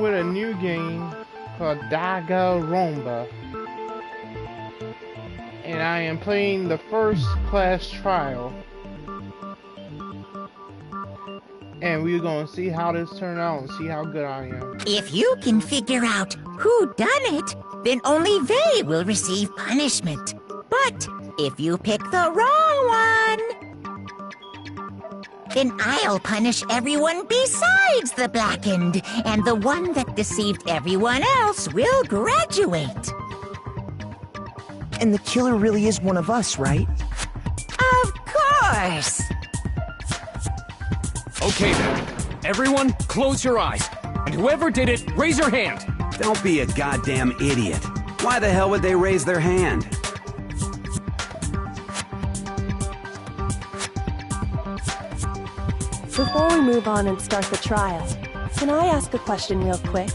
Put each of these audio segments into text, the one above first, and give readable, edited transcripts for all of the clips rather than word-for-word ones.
with a new game called Danganronpa. And I am playing the first class trial. And we're gonna see how this turns out and see how good I am. If you can figure out who done it, then only they will receive punishment. But if you pick the wrong one, then I'll punish everyone besides the blackened, and the one that deceived everyone else will graduate. And the killer really is one of us, right? Of course! Okay then. Everyone, close your eyes. And whoever did it, raise your hand. Don't be a goddamn idiot. Why the hell would they raise their hand? Before we move on and start the trial, can I ask a question real quick?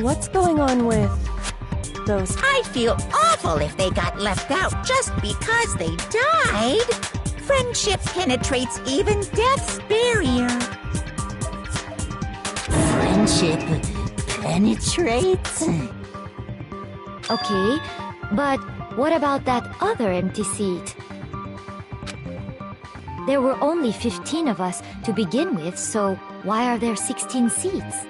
What's going on with those? I'd feel awful if they got left out just because they died. Friendship penetrates even death's barrier. Friendship penetrates? Okay, but what about that other empty seat? There were only 15 of us to begin with, so why are there 16 seats?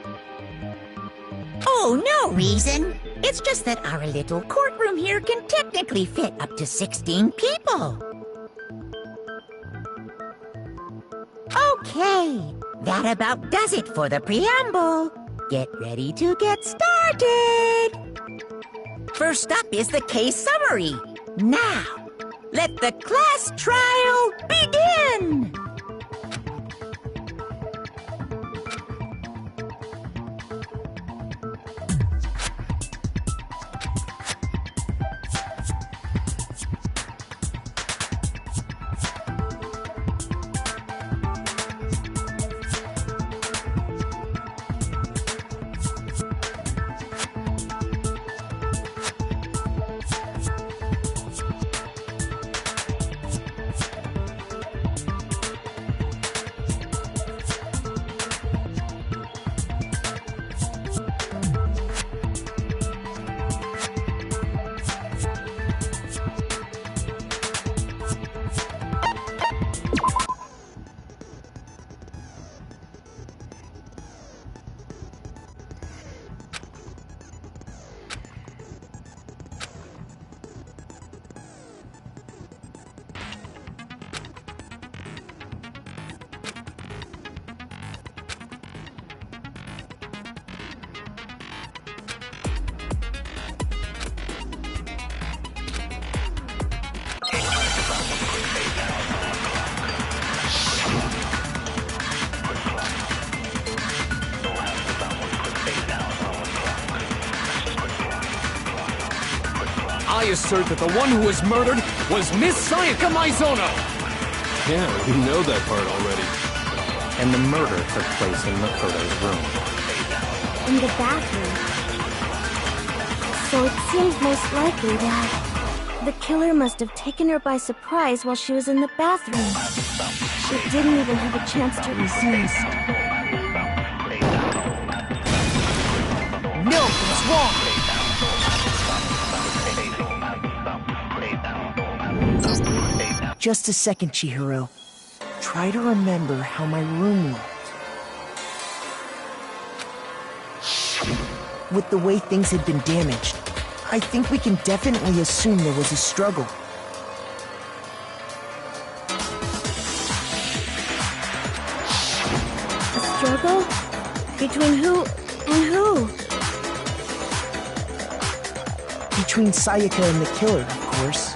Oh, no reason. It's just that our little courtroom here can technically fit up to 16 people. Okay, that about does it for the preamble. Get ready to get started. First up is the case summary. Now, let the class trial begin! I assert that the one who was murdered was Miss Sayaka Maizono! Yeah, we know that part already. And the murder took place in Makoto's room. In the bathroom. So it seems most likely that the killer must have taken her by surprise while she was in the bathroom. She didn't even have a chance to resist. No, it's wrong! Just a second, Chihiro. Try to remember how my room looked. With the way things had been damaged, I think we can definitely assume there was a struggle. A struggle? Between who and who? Between Sayaka and the killer, of course.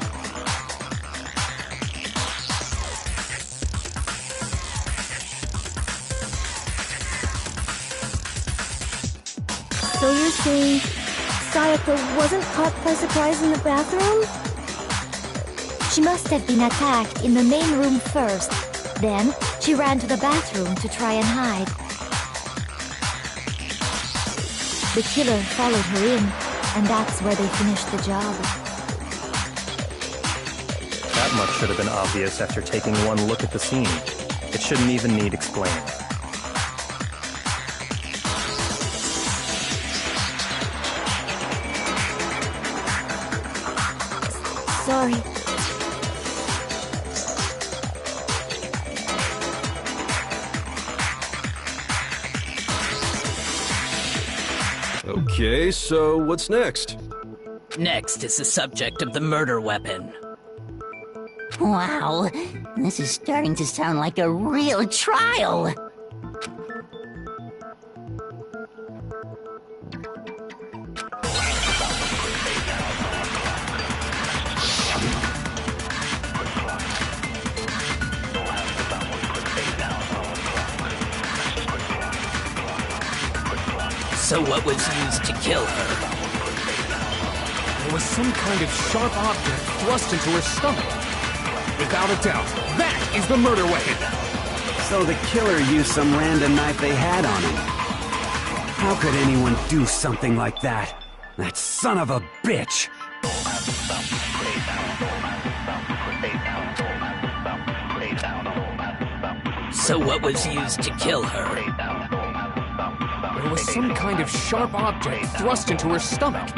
So you're saying Sayaka wasn't caught by surprise in the bathroom? She must have been attacked in the main room first. Then, she ran to the bathroom to try and hide. The killer followed her in, and that's where they finished the job. That much should have been obvious after taking one look at the scene. It shouldn't even need explaining. Sorry. Okay, so what's next? Next is the subject of the murder weapon. Wow, this is starting to sound like a real trial. So what was used to kill her? There was some kind of sharp object thrust into her stomach. Without a doubt, that is the murder weapon! So the killer used some random knife they had on him. How could anyone do something like that? That son of a bitch! So what was used to kill her? There was some kind of sharp object thrust into her stomach.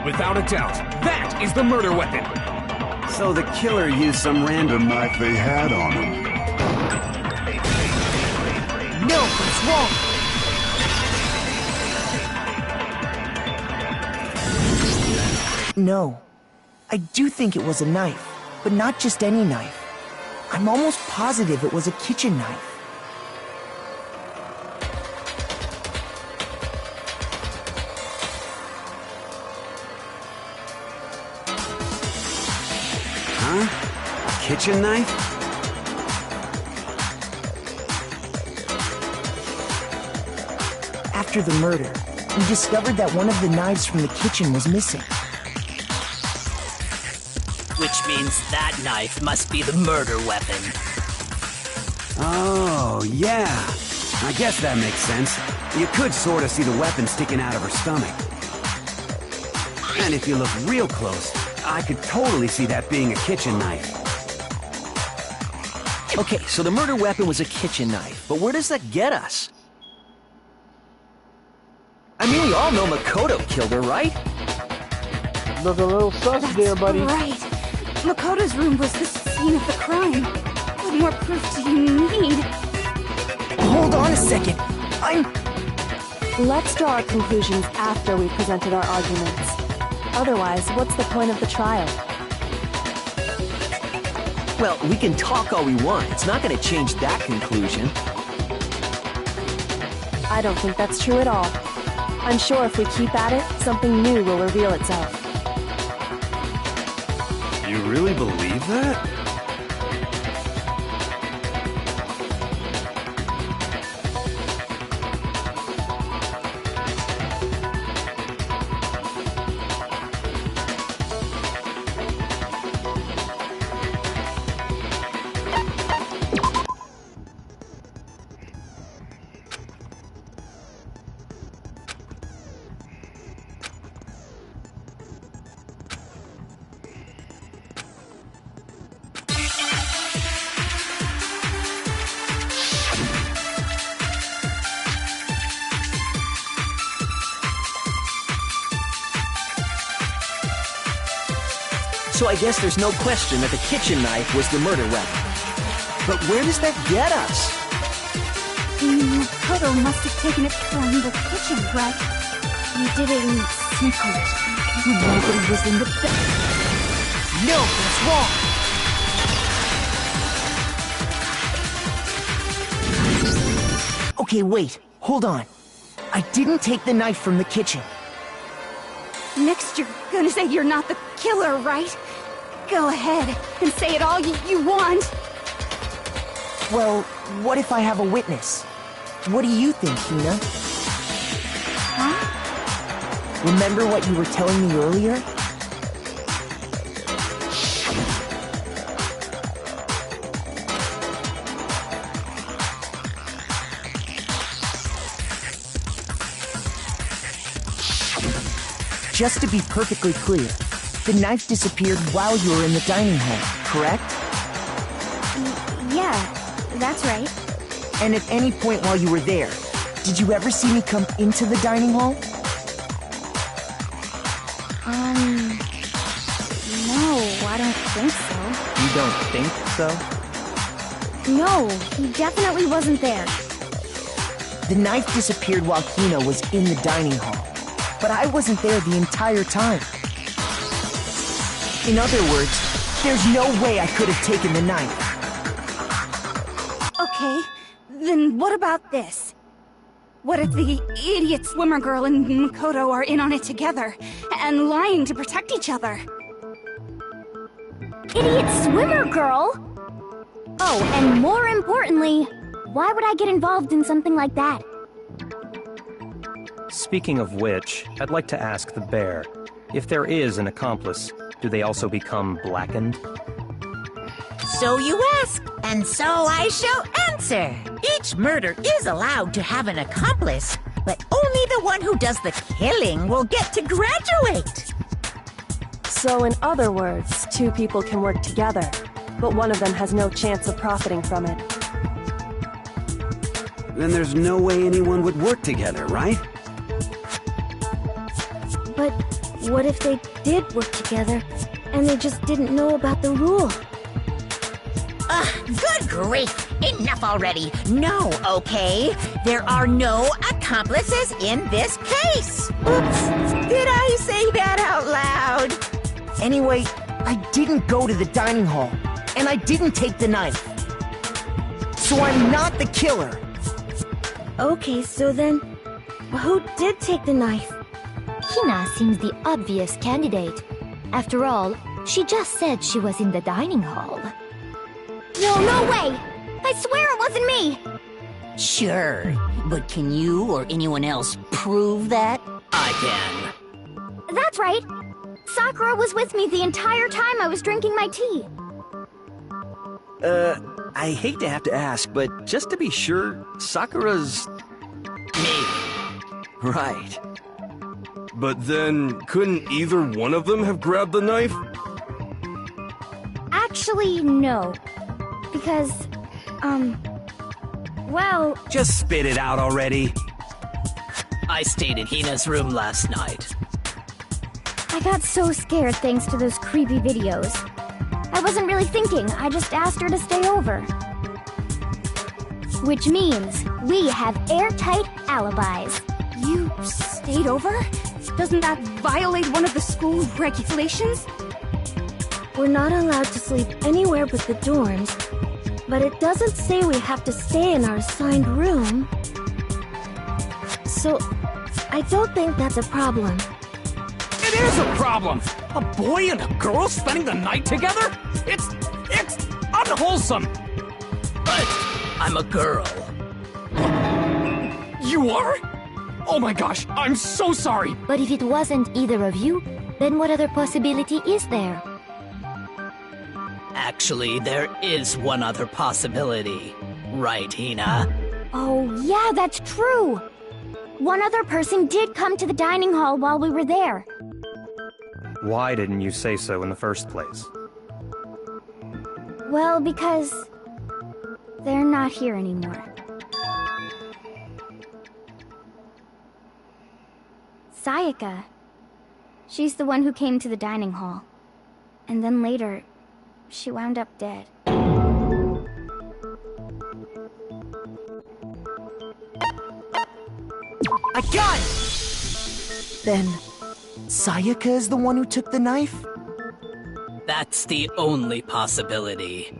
Without a doubt, that is the murder weapon! So the killer used some random knife they had on him. No, it's wrong! No. I do think it was a knife, but not just any knife. I'm almost positive it was a kitchen knife. Huh? A kitchen knife? After the murder, we discovered that one of the knives from the kitchen was missing. Which means that knife must be the murder weapon. Oh, yeah. I guess that makes sense. You could sort of see the weapon sticking out of her stomach. And if you look real close, I could totally see that being a kitchen knife. Okay, so the murder weapon was a kitchen knife, but where does that get us? I mean, we all know Makoto killed her, right? Look a little sus there, buddy. Right. Makoto's room was the scene of the crime. What more proof do you need? Hold on a second. Let's draw our conclusions after we've presented our arguments. Otherwise, what's the point of the trial? Well, we can talk all we want. It's not going to change that conclusion. I don't think that's true at all. I'm sure if we keep at it, something new will reveal itself. You really believe that? So I guess there's no question that the kitchen knife was the murder weapon. But where does that get us? Makoto must have taken it from the kitchen, right? He did it in secret. Nobody was in the bed. No, that's wrong! Okay, wait. Hold on. I didn't take the knife from the kitchen. Next, you're gonna say you're not the killer, right? Go ahead and say it all you want. Well, what if I have a witness? What do you think, Hina? Huh? Remember what you were telling me earlier? Just to be perfectly clear, the knife disappeared while you were in the dining hall, correct? Yeah, That's right. And at any point while you were there, did you ever see me come into the dining hall? No, I don't think so. You don't think so? No, he definitely wasn't there. The knife disappeared while Hina was in the dining hall, but I wasn't there the entire time. In other words, there's no way I could have taken the knife. Okay, then what about this? What if the idiot swimmer girl and Makoto are in on it together, and lying to protect each other? Idiot swimmer girl? Oh, and more importantly, why would I get involved in something like that? Speaking of which, I'd like to ask the bear, if there is an accomplice, do they also become blackened? So you ask, and so I shall answer. Each murder is allowed to have an accomplice, but only the one who does the killing will get to graduate. So in other words, two people can work together, but one of them has no chance of profiting from it. Then there's no way anyone would work together, right? But what if they did work together, and they just didn't know about the rule? Good grief! Enough already! No, okay? There are no accomplices in this case! Oops! Did I say that out loud? Anyway, I didn't go to the dining hall, and I didn't take the knife. So I'm not the killer. Okay, so then, who did take the knife? Hina seems the obvious candidate. After all, she just said she was in the dining hall. No way! I swear it wasn't me! Sure, but can you or anyone else prove that? I can. That's right! Sakura was with me the entire time I was drinking my tea. I hate to have to ask, but just to be sure, Sakura's... Me. Right. But then, couldn't either one of them have grabbed the knife? Actually, no. Because, well... Just spit it out already. I stayed in Hina's room last night. I got so scared thanks to those creepy videos. I wasn't really thinking, I just asked her to stay over. Which means we have airtight alibis. You stayed over? Doesn't that violate one of the school regulations? We're not allowed to sleep anywhere but the dorms, but it doesn't say we have to stay in our assigned room. So, I don't think that's a problem. It is a problem! A boy and a girl spending the night together? It's unwholesome! But I'm a girl. You are? Oh my gosh, I'm so sorry! But if it wasn't either of you, then what other possibility is there? Actually, there is one other possibility. Right, Hina? Oh, yeah, that's true! One other person did come to the dining hall while we were there. Why didn't you say so in the first place? Well, because... they're not here anymore. Sayaka. She's the one who came to the dining hall. And then later, she wound up dead. I got it! Then, Sayaka is the one who took the knife? That's the only possibility.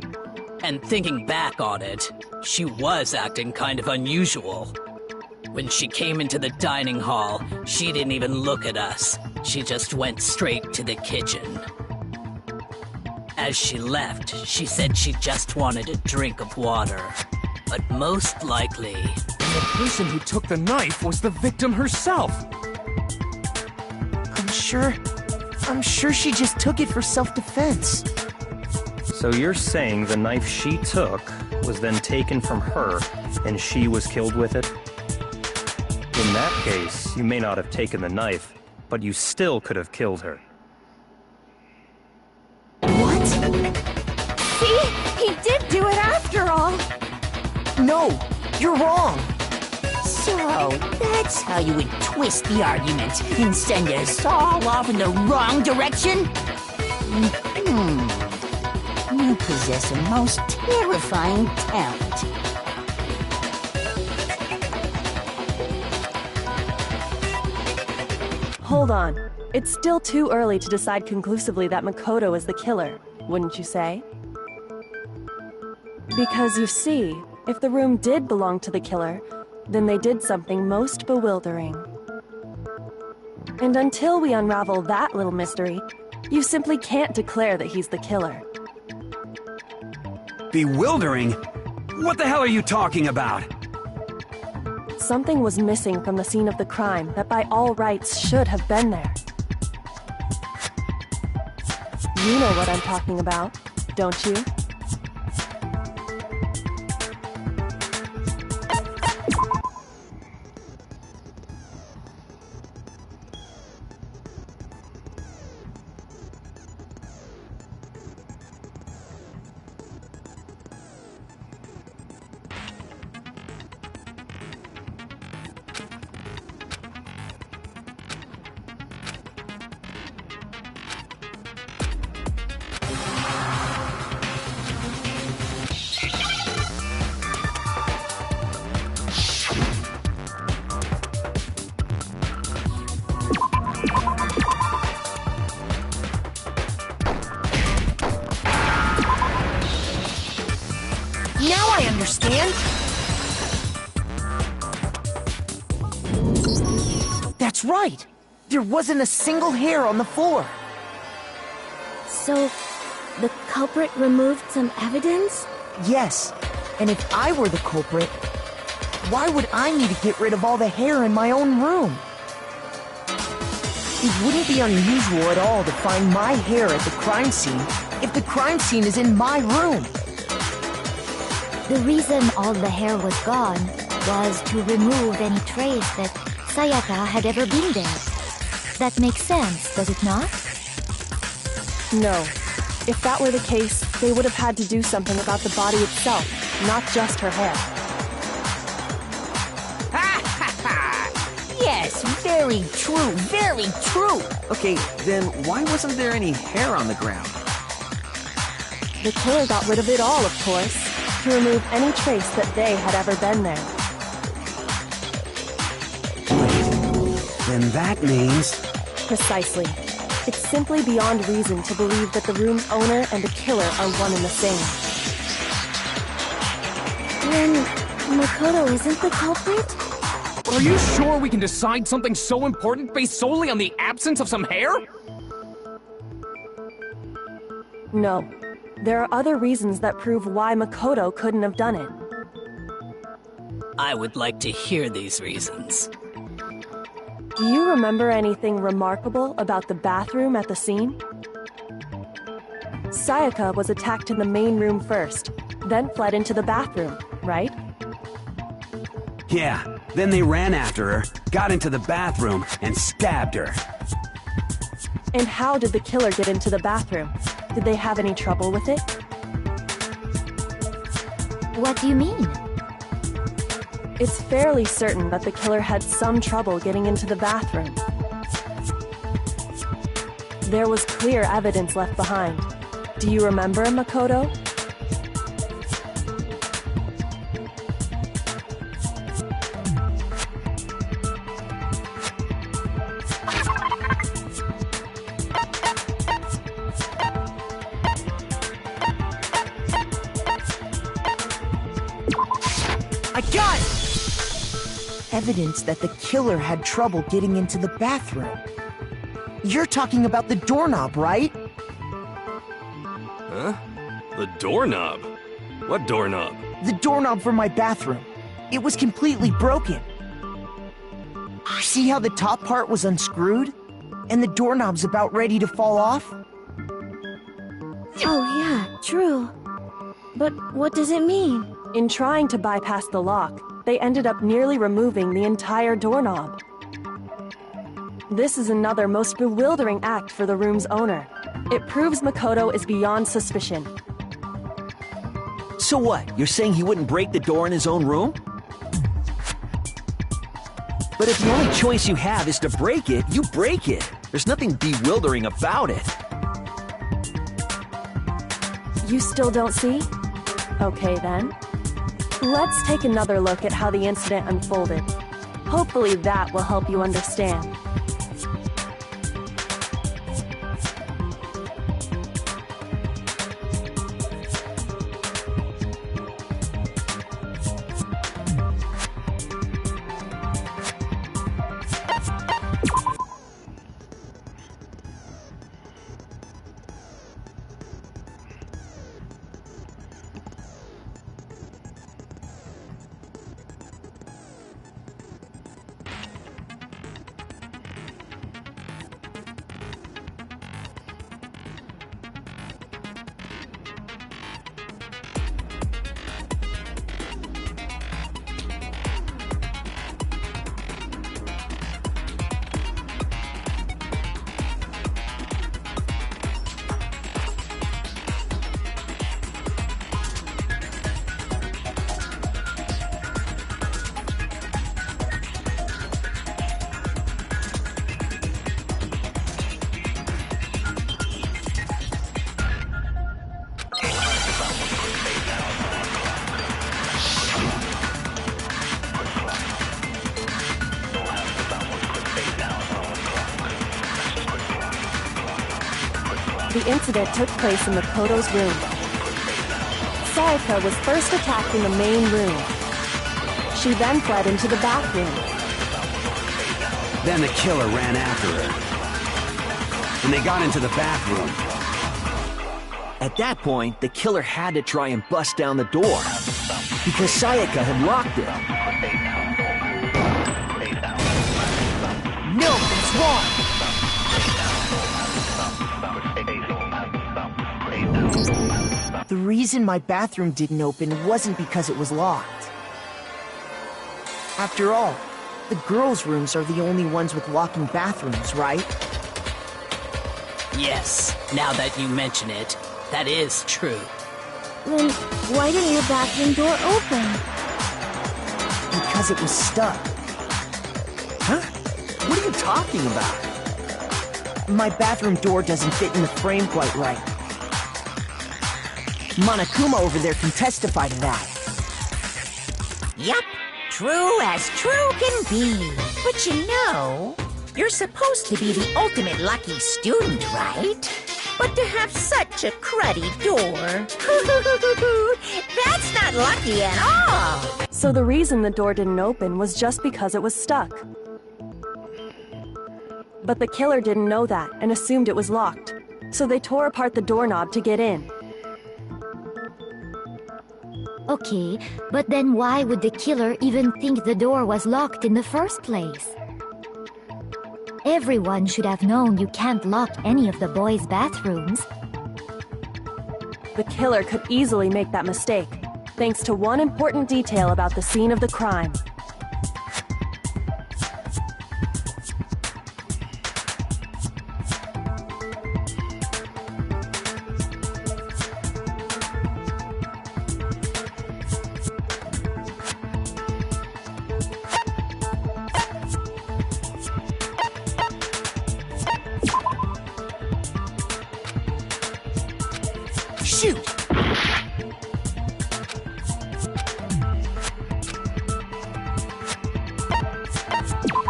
And thinking back on it, she was acting kind of unusual. When she came into the dining hall, she didn't even look at us. She just went straight to the kitchen. As she left, she said she just wanted a drink of water. But most likely... the person who took the knife was the victim herself! I'm sure she just took it for self-defense. So you're saying the knife she took was then taken from her, and she was killed with it? In that case, you may not have taken the knife, but you still could have killed her. What? See? He did do it after all! No, you're wrong. So, that's how you would twist the argument and send us all off in the wrong direction? You possess a most terrifying talent. Hold on. It's still too early to decide conclusively that Makoto is the killer, wouldn't you say? Because you see, if the room did belong to the killer, then they did something most bewildering. And until we unravel that little mystery, you simply can't declare that he's the killer. Bewildering? What the hell are you talking about? Something was missing from the scene of the crime that by all rights should have been there. You know what I'm talking about, don't you? Now I understand! That's right! There wasn't a single hair on the floor! So, the culprit removed some evidence? Yes, and if I were the culprit, why would I need to get rid of all the hair in my own room? It wouldn't be unusual at all to find my hair at the crime scene if the crime scene is in my room. The reason all the hair was gone was to remove any trace that Sayaka had ever been there. That makes sense, does it not? No. If that were the case, they would have had to do something about the body itself, not just her hair. Yes, very true, very true. Okay, then why wasn't there any hair on the ground? The killer got rid of it all, of course, to remove any trace that they had ever been there. Then that means... Precisely. It's simply beyond reason to believe that the room's owner and the killer are one and the same. Then, Makoto isn't the culprit? Are you sure we can decide something so important based solely on the absence of some hair? No. There are other reasons that prove why Makoto couldn't have done it. I would like to hear these reasons. Do you remember anything remarkable about the bathroom at the scene? Sayaka was attacked in the main room first, then fled into the bathroom, right? Yeah, then they ran after her, got into the bathroom, and stabbed her. And how did the killer get into the bathroom? Did they have any trouble with it? What do you mean? It's fairly certain that the killer had some trouble getting into the bathroom. There was clear evidence left behind. Do you remember, Makoto? I got it! Evidence that the killer had trouble getting into the bathroom. You're talking about the doorknob, right? Huh? The doorknob? What doorknob? The doorknob for my bathroom. It was completely broken. See how the top part was unscrewed? And the doorknob's about ready to fall off? Oh yeah, true. But what does it mean? In trying to bypass the lock, they ended up nearly removing the entire doorknob. This is another most bewildering act for the room's owner. It proves Makoto is beyond suspicion. So what? You're saying he wouldn't break the door in his own room? But if the only choice you have is to break it, you break it. There's nothing bewildering about it. You still don't see? Okay then. Let's take another look at how the incident unfolded. Hopefully that will help you understand. The incident took place in Makoto's room. Sayaka was first attacked in the main room. She then fled into the bathroom. Then the killer ran after her. And they got into the bathroom. At that point, the killer had to try and bust down the door, because Sayaka had locked it. No, that's wrong! The reason my bathroom didn't open wasn't because it was locked. After all, the girls' rooms are the only ones with locking bathrooms, right? Yes, now that you mention it, that is true. Then why didn't your bathroom door open? Because it was stuck. Huh? What are you talking about? My bathroom door doesn't fit in the frame quite right. Monokuma over there can testify to that. Yup, true as true can be. But you know, you're supposed to be the ultimate lucky student, right? But to have such a cruddy door, that's not lucky at all. So the reason the door didn't open was just because it was stuck. But the killer didn't know that and assumed it was locked. So they tore apart the doorknob to get in. Okay, but then why would the killer even think the door was locked in the first place? Everyone should have known you can't lock any of the boys' bathrooms. The killer could easily make that mistake, thanks to one important detail about the scene of the crime. Shoot!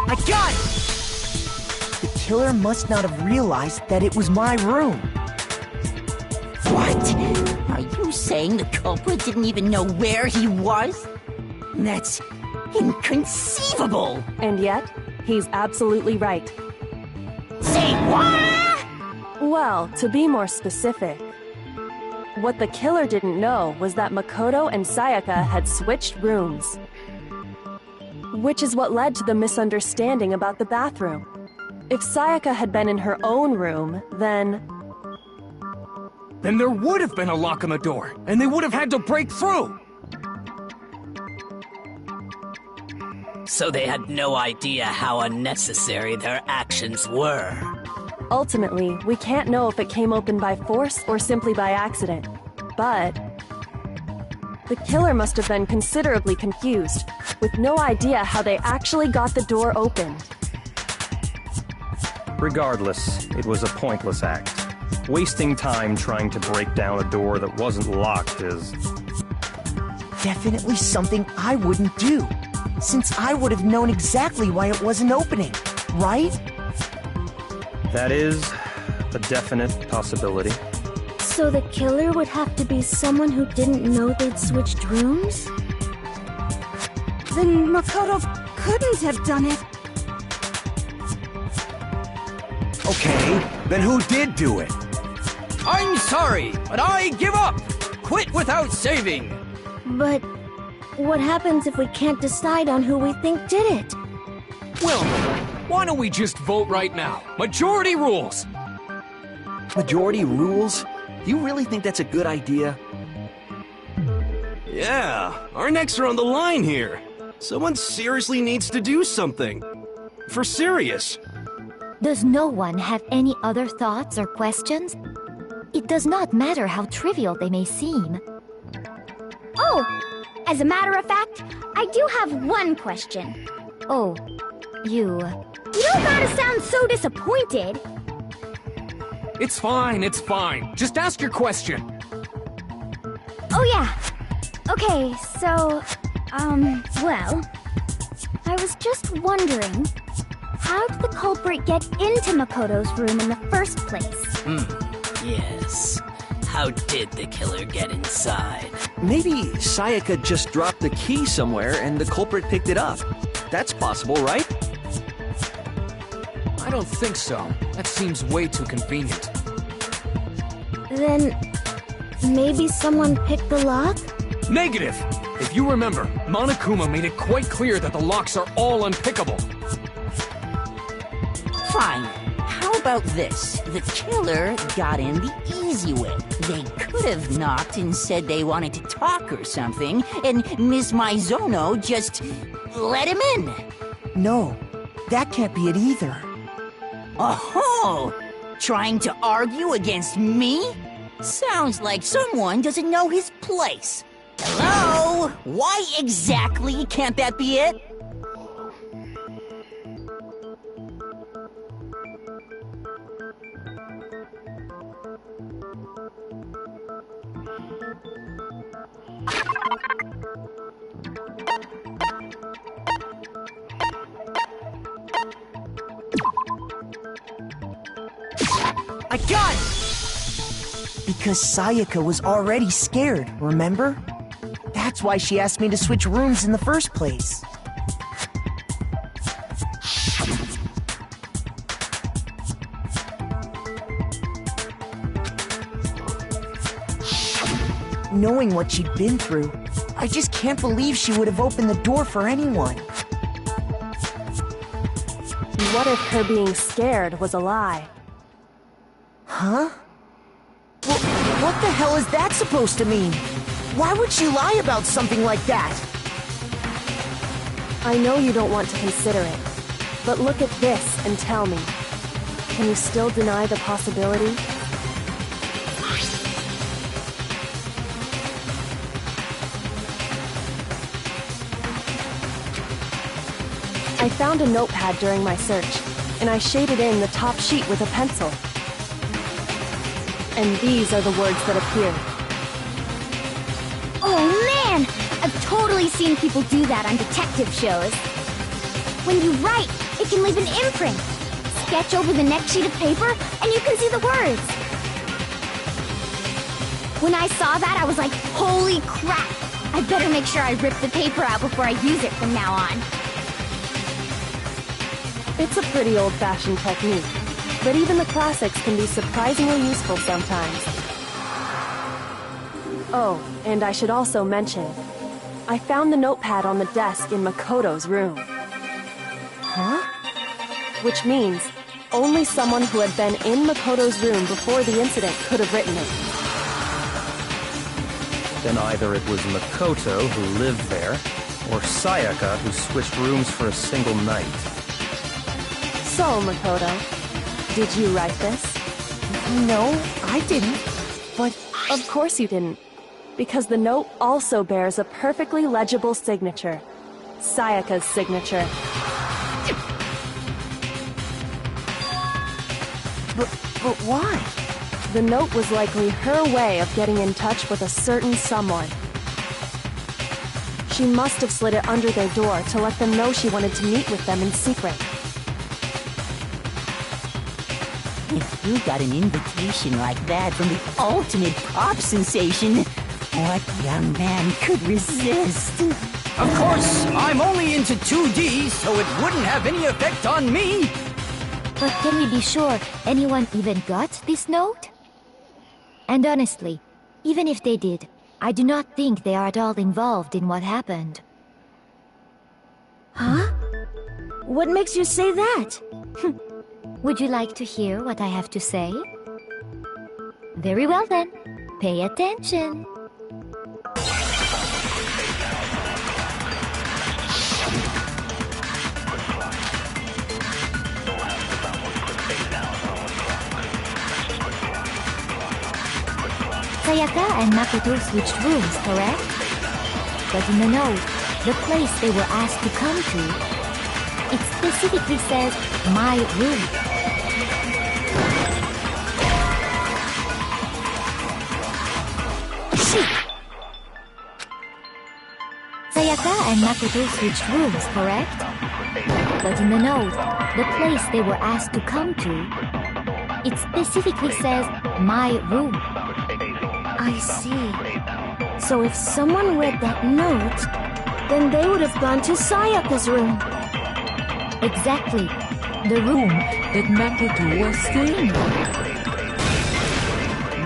I got it! The killer must not have realized that it was my room. What? Are you saying the culprit didn't even know where he was? That's inconceivable. And yet, he's absolutely right. Say what? Well, to be more specific, what the killer didn't know was that Makoto and Sayaka had switched rooms. Which is what led to the misunderstanding about the bathroom. If Sayaka had been in her own room, then there would have been a lock on the door, and they would have had to break through! So they had no idea how unnecessary their actions were. Ultimately, we can't know if it came open by force or simply by accident. But The killer must have been considerably confused, with no idea how they actually got the door open. Regardless, it was a pointless act. Wasting time trying to break down a door that wasn't locked is... Definitely something I wouldn't do, since I would have known exactly why it wasn't opening, right? That is a definite possibility. So the killer would have to be someone who didn't know they'd switched rooms? Then Makoto couldn't have done it. Okay, then who did do it? I'm sorry, but I give up! Quit without saving! But what happens if we can't decide on who we think did it? Well, why don't we just vote right now? Majority rules! Majority rules? Do you really think that's a good idea? Yeah, our necks are on the line here. Someone seriously needs to do something. For serious. Does no one have any other thoughts or questions? It does not matter how trivial they may seem. Oh, as a matter of fact, I do have one question. Oh, you... You don't gotta sound so disappointed. It's fine, it's fine. Just ask your question. Oh yeah. Okay, so, well, I was just wondering, how did the culprit get into Makoto's room in the first place? Yes. How did the killer get inside? Maybe Sayaka just dropped the key somewhere and the culprit picked it up. That's possible, right? I don't think so. That seems way too convenient. Then... maybe someone picked the lock? Negative! If you remember, Monokuma made it quite clear that the locks are all unpickable. Fine. How about this? The killer got in the easy way. They could have knocked and said they wanted to talk or something, and Miss Maizono just let him in. No, that can't be it either. Oh, trying to argue against me? Sounds like someone doesn't know his place. Hello? Why exactly can't that be it? I got it! Because Sayaka was already scared, remember? That's why she asked me to switch rooms in the first place. Knowing what she'd been through, I just can't believe she would have opened the door for anyone. What if her being scared was a lie? Huh? Well, what the hell is that supposed to mean? Why would she lie about something like that? I know you don't want to consider it, but look at this and tell me. Can you still deny the possibility? I found a notepad during my search, and I shaded in the top sheet with a pencil. And these are the words that appeared. Oh man! I've totally seen people do that on detective shows. When you write, it can leave an imprint. Sketch over the next sheet of paper, and you can see the words. When I saw that, I was like, holy crap! I better make sure I rip the paper out before I use it from now on. It's a pretty old-fashioned technique, but even the classics can be surprisingly useful sometimes. Oh, and I should also mention, I found the notepad on the desk in Makoto's room. Huh? Which means only someone who had been in Makoto's room before the incident could have written it. Then either it was Makoto who lived there, or Sayaka who switched rooms for a single night. So, Makoto, did you write this? No, I didn't. But... Of course you didn't. Because the note also bears a perfectly legible signature. Sayaka's signature. But why? The note was likely her way of getting in touch with a certain someone. She must have slid it under their door to let them know she wanted to meet with them in secret. If you got an invitation like that from the ultimate pop sensation, what young man could resist? Of course, I'm only into 2D, so it wouldn't have any effect on me. But can we be sure anyone even got this note? And honestly, even if they did, I do not think they are at all involved in what happened. Huh? What makes you say that? Would you like to hear what I have to say? Very well then. Pay attention. Sayaka and Makoto switched rooms, correct? But in the note, the place they were asked to come to, it specifically says, my room. Shit! Sayaka and Makoto switched rooms, correct? But in the note, the place they were asked to come to, it specifically says, my room. I see. So if someone read that note, then they would have gone to Sayaka's room. Exactly. The room that Makoto was staying in.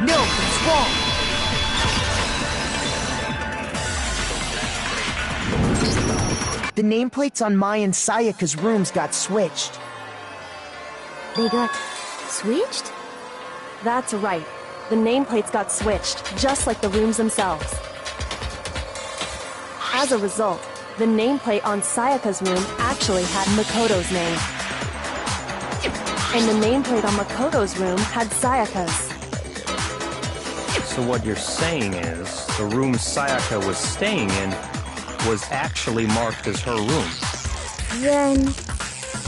No, it's wrong! The nameplates on Mai and Sayaka's rooms got switched. They got switched? That's right. The nameplates got switched, just like the rooms themselves. As a result, the nameplate on Sayaka's room actually had Makoto's name. And the nameplate on Makoto's room had Sayaka's. So what you're saying is, the room Sayaka was staying in was actually marked as her room. Then,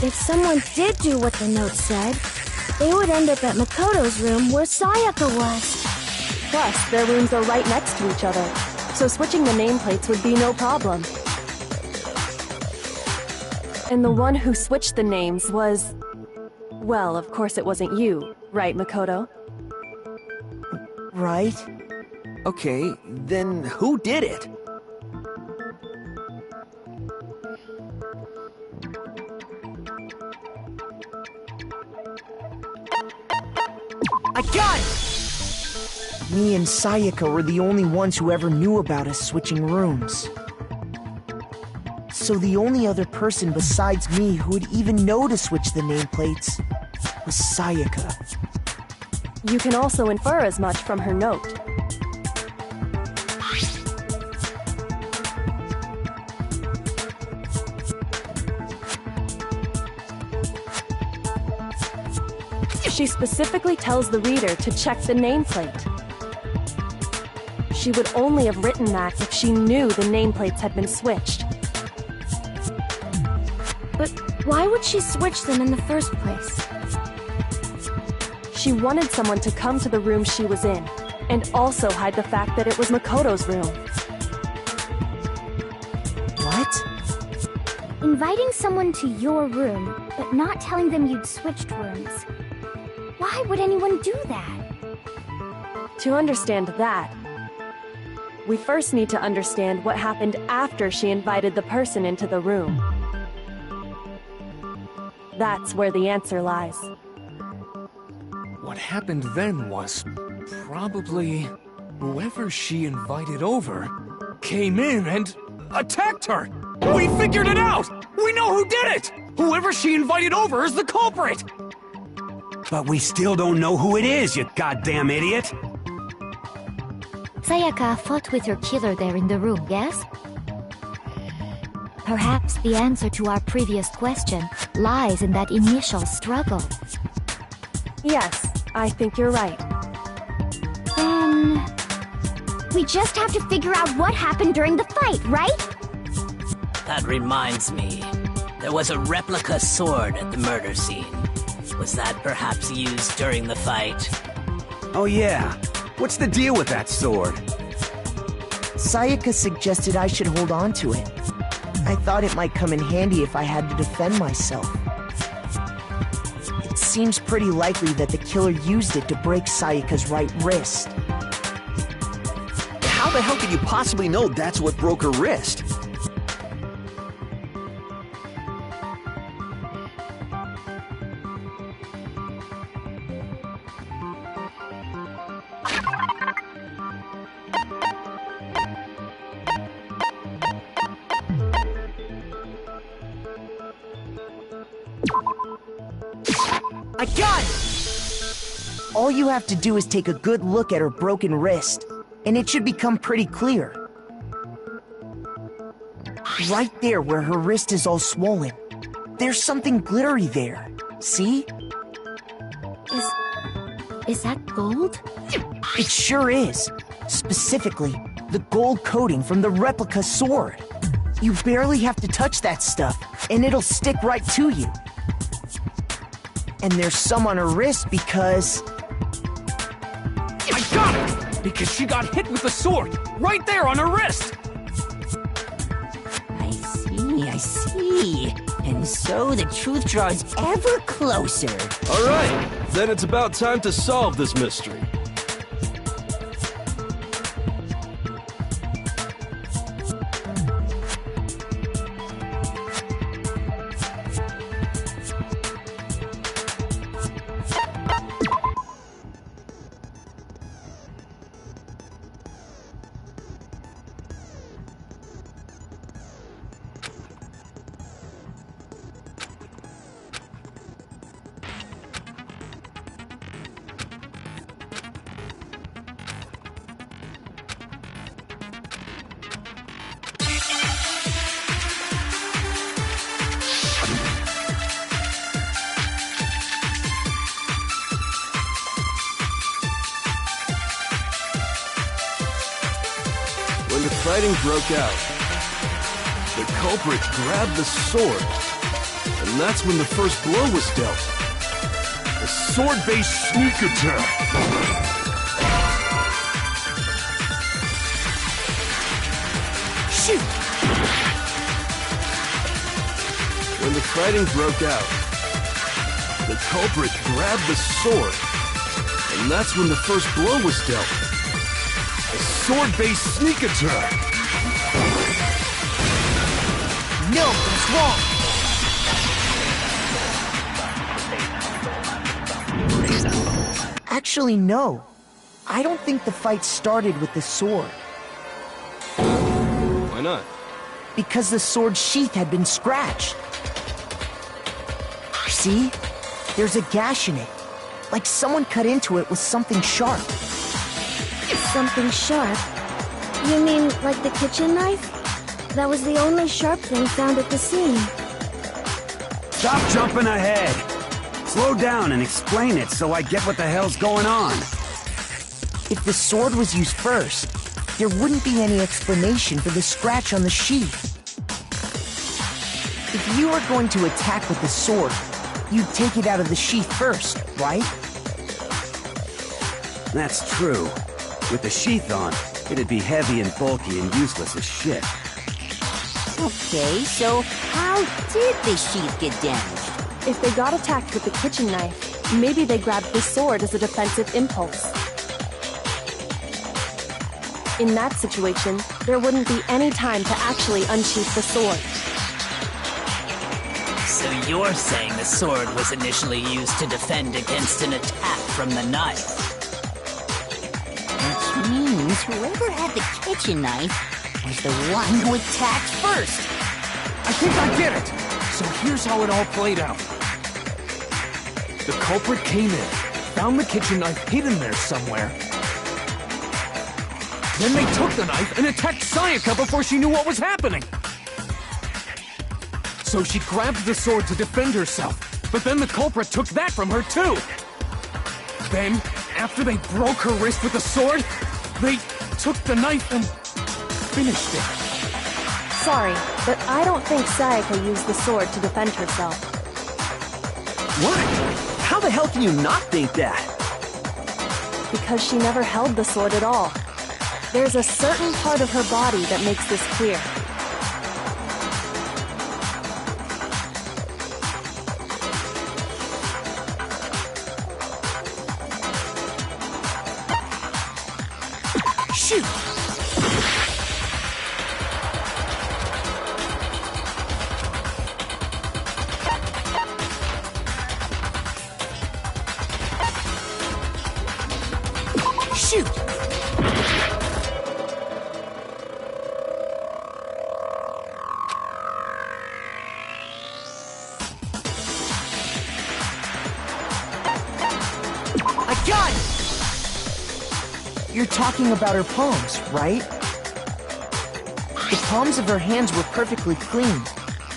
if someone did do what the note said, they would end up at Makoto's room where Sayaka was. Plus, their rooms are right next to each other, so switching the nameplates would be no problem. And the one who switched the names was... Well, of course it wasn't you, right, Makoto? Right. Okay, then who did it? I got it! Me and Sayaka were the only ones who ever knew about us switching rooms. So the only other person besides me who would even know to switch the nameplates was Sayaka. You can also infer as much from her note. She specifically tells the reader to check the nameplate. She would only have written that if she knew the nameplates had been switched. But why would she switch them in the first place? She wanted someone to come to the room she was in, and also hide the fact that it was Makoto's room. What? Inviting someone to your room, but not telling them you'd switched rooms. Why would anyone do that? To understand that, we first need to understand what happened after she invited the person into the room. That's where the answer lies. What happened then was probably whoever she invited over came in and attacked her. We figured it out! We know who did it! Whoever she invited over is the culprit! But we still don't know who it is, you goddamn idiot! Sayaka fought with her killer there in the room, yes? Perhaps the answer to our previous question lies in that initial struggle. Yes, I think you're right. Then... We just have to figure out what happened during the fight, right? That reminds me. There was a replica sword at the murder scene. Was that perhaps used during the fight? Oh yeah. What's the deal with that sword? Sayaka suggested I should hold on to it. I thought it might come in handy if I had to defend myself. It seems pretty likely that the killer used it to break Sayaka's right wrist. How the hell could you possibly know that's what broke her wrist? I got it! All you have to do is take a good look at her broken wrist, and it should become pretty clear. Right there where her wrist is all swollen, there's something glittery there. See? Is that gold? It sure is. Specifically, the gold coating from the replica sword. You barely have to touch that stuff, and it'll stick right to you. And there's some on her wrist because... I got it! Because she got hit with the sword, right there on her wrist! I see. And so the truth draws ever closer. All right, then it's about time to solve this mystery. When the fighting broke out, the culprit grabbed the sword, and that's when the first blow was dealt. A sword-based sneak attack. Shoot! When the fighting broke out, the culprit grabbed the sword, and that's when the first blow was dealt. A sword-based sneak attack. No, that's wrong. Actually, no. I don't think the fight started with the sword. Why not? Because the sword's sheath had been scratched. See? There's a gash in it. Like someone cut into it with something sharp. Something sharp? You mean like the kitchen knife? That was the only sharp thing found at the scene. Stop jumping ahead! Slow down and explain it so I get what the hell's going on. If the sword was used first, there wouldn't be any explanation for the scratch on the sheath. If you were going to attack with the sword, you'd take it out of the sheath first, right? That's true. With the sheath on, it'd be heavy and bulky and useless as shit. Okay, so how did the sheath get damaged? If they got attacked with the kitchen knife, maybe they grabbed the sword as a defensive impulse. In that situation, there wouldn't be any time to actually unsheath the sword. So you're saying the sword was initially used to defend against an attack from the knife? Which means whoever had the kitchen knife was the one who attacked first. I think I get it! So here's how it all played out. The culprit came in, found the kitchen knife hidden there somewhere. Then they took the knife and attacked Sayaka before she knew what was happening. So she grabbed the sword to defend herself, but then the culprit took that from her too. Then, after they broke her wrist with the sword, they took the knife and finished it. Sorry, but I don't think Sayaka used the sword to defend herself. What? How the hell can you not think that? Because she never held the sword at all. There's a certain part of her body that makes this clear. Shoot! Shoot! I got it! You're talking about her palms, right? The palms of her hands were perfectly clean,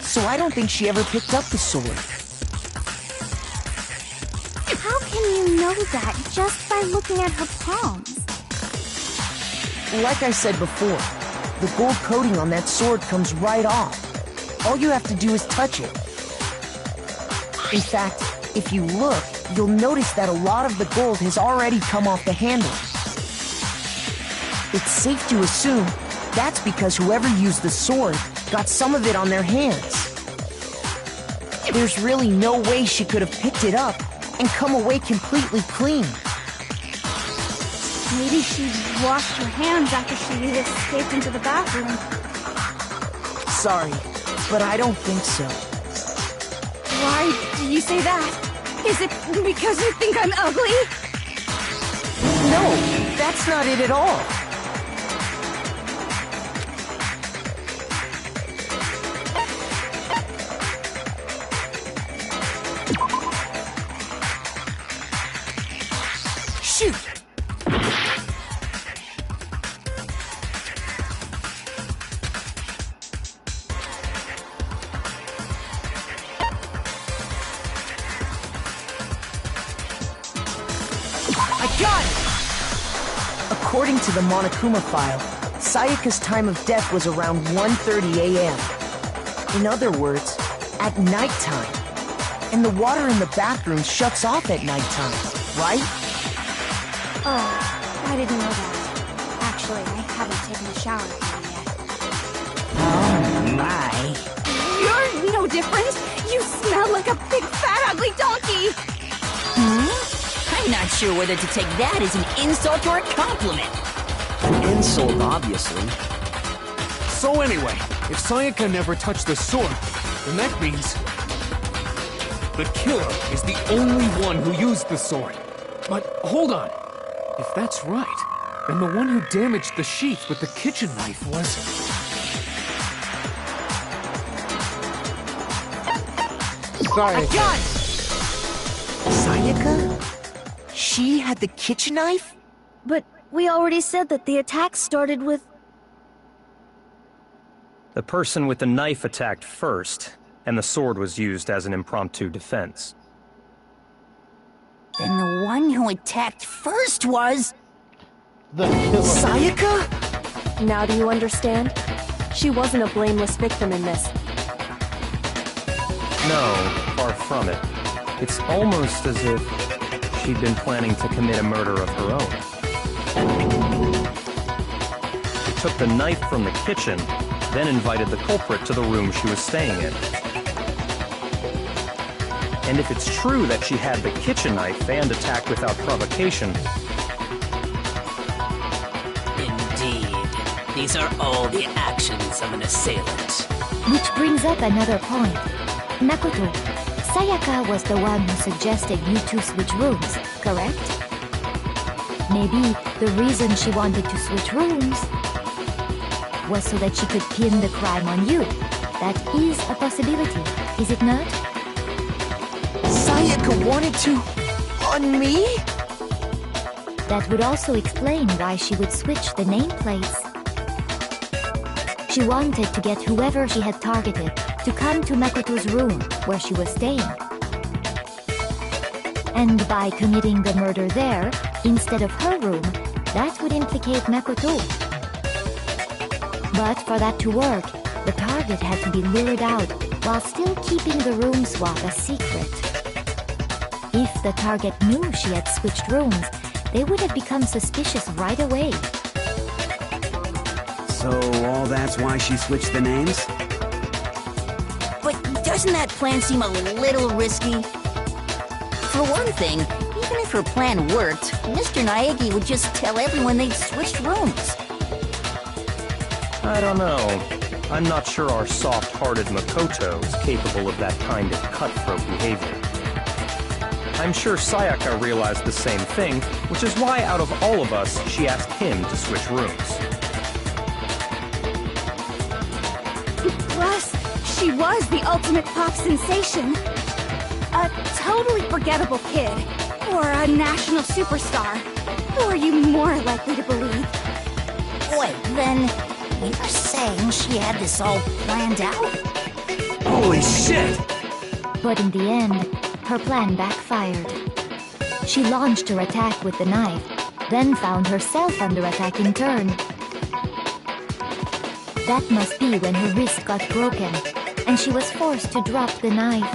so I don't think she ever picked up the sword. How can you know that just by looking at her palms? Like I said before, the gold coating on that sword comes right off. All you have to do is touch it. In fact, if you look, you'll notice that a lot of the gold has already come off the handle. It's safe to assume that's because whoever used the sword got some of it on their hands. There's really no way she could have picked it up and come away completely clean. Maybe she washed her hands after she escaped into the bathroom. Sorry, but I don't think so. Why do you say that? Is it because you think I'm ugly? No, that's not it at all. Shoot! I got it! According to the Monokuma file, Sayaka's time of death was around 1:30 a.m. In other words, at nighttime. And the water in the bathroom shuts off at nighttime, right? Oh, I didn't know that. Actually, I haven't taken a shower yet. Oh my. You're no different! You smell like a big fat ugly donkey! I'm not sure whether to take that as an insult or a compliment. An insult, obviously. So anyway, if Sayaka never touched the sword, then that means the killer is the only one who used the sword. But hold on. If that's right, then the one who damaged the sheath with the kitchen knife was... I got it! Sayaka? She had the kitchen knife? But we already said that the attack started with... The person with the knife attacked first, and the sword was used as an impromptu defense. Then the one who attacked first was... The killer. Sayaka? Now do you understand? She wasn't a blameless victim in this. No, far from it. It's almost as if she'd been planning to commit a murder of her own. She took the knife from the kitchen, then invited the culprit to the room she was staying in. And if it's true that she had the kitchen knife and attacked without provocation... Indeed. These are all the actions of an assailant. Which brings up another point. Makoto, Sayaka was the one who suggested you two switch rooms, correct? Maybe the reason she wanted to switch rooms was so that she could pin the crime on you. That is a possibility, is it not? Sayaka wanted to... on me? That would also explain why she would switch the nameplates. She wanted to get whoever she had targeted to come to Makoto's room where she was staying. And by committing the murder there, instead of her room, That would implicate Makoto. But for that to work, the target had to be lured out while still keeping the room swap a secret. If the target knew she had switched rooms, they would have become suspicious right away. So all that's why she switched the names? But doesn't that plan seem a little risky? For one thing, even if her plan worked, Mr. Naegi would just tell everyone they'd switched rooms. I don't know. I'm not sure our soft-hearted Makoto is capable of that kind of cutthroat behavior. I'm sure Sayaka realized the same thing, which is why out of all of us, she asked him to switch rooms. Plus, she was the ultimate pop sensation. A totally forgettable kid. Or a national superstar. Who are you more likely to believe? Wait, then you're saying she had this all planned out? Holy shit! But in the end, her plan backfired. She launched her attack with the knife, then found herself under attack in turn. That must be when her wrist got broken, and she was forced to drop the knife.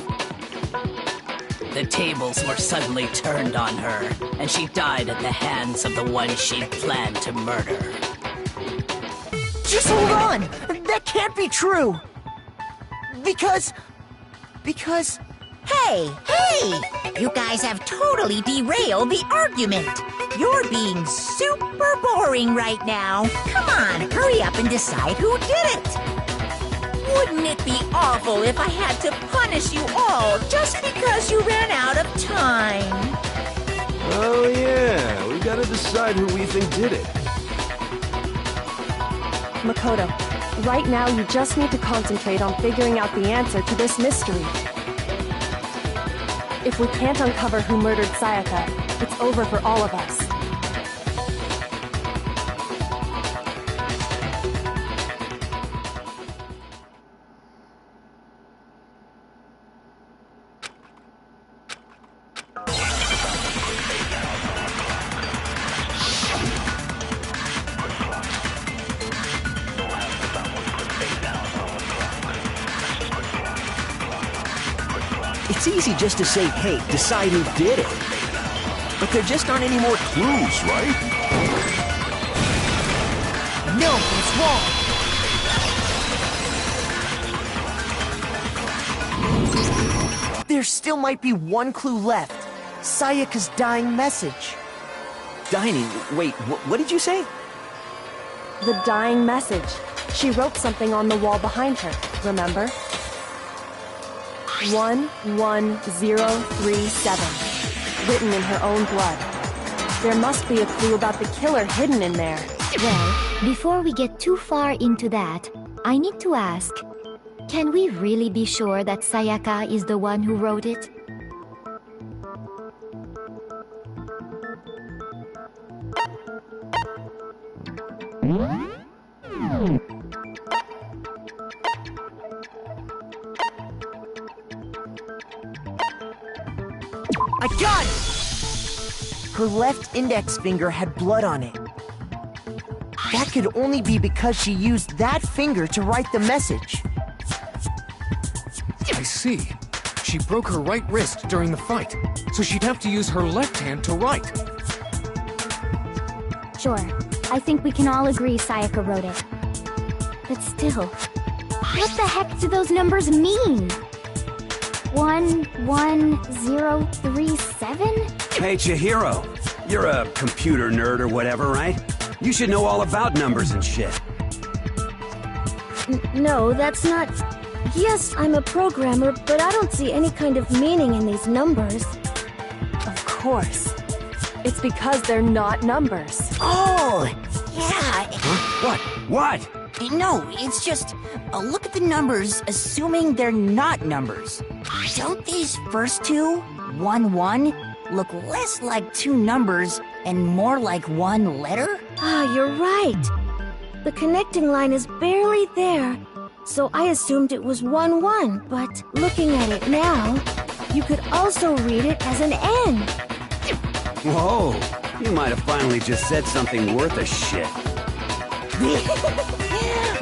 The tables were suddenly turned on her, and she died at the hands of the one she'd planned to murder. Just hold on! That can't be true! Because... Hey! You guys have totally derailed the argument! You're being super boring right now! Come on, hurry up and decide who did it! Wouldn't it be awful if I had to punish you all just because you ran out of time? Oh yeah, we gotta decide who we think did it. Makoto, right now you just need to concentrate on figuring out the answer to this mystery. If we can't uncover who murdered Sayaka, it's over for all of us. It's easy just to say, hey, decide who did it. But there just aren't any more clues, right? No, it's wrong. There still might be one clue left. Sayaka's dying message. Dining? Wait, what did you say? The dying message. She wrote something on the wall behind her, remember? 11037, written in her own blood. There must be a clue about the killer hidden in there. Well, before we get too far into that, I need to ask, can we really be sure that Sayaka is the one who wrote it? I got it! Her left index finger had blood on it. That could only be because she used that finger to write the message. I see. She broke her right wrist during the fight, so she'd have to use her left hand to write. Sure. I think we can all agree Sayaka wrote it. But still, what the heck do those numbers mean? 11037? Hey, Chihiro. You're a computer nerd or whatever, right? You should know all about numbers and shit. No, that's not... Yes, I'm a programmer, but I don't see any kind of meaning in these numbers. Of course. It's because they're not numbers. Oh, yeah. Huh? What? No, it's just, look at the numbers, assuming they're not numbers. Don't these first two, 1-1, look less like two numbers and more like one letter? Ah, you're right. The connecting line is barely there, so I assumed it was 1-1, but looking at it now, you could also read it as an N. Whoa, You might have finally just said something worth a shit.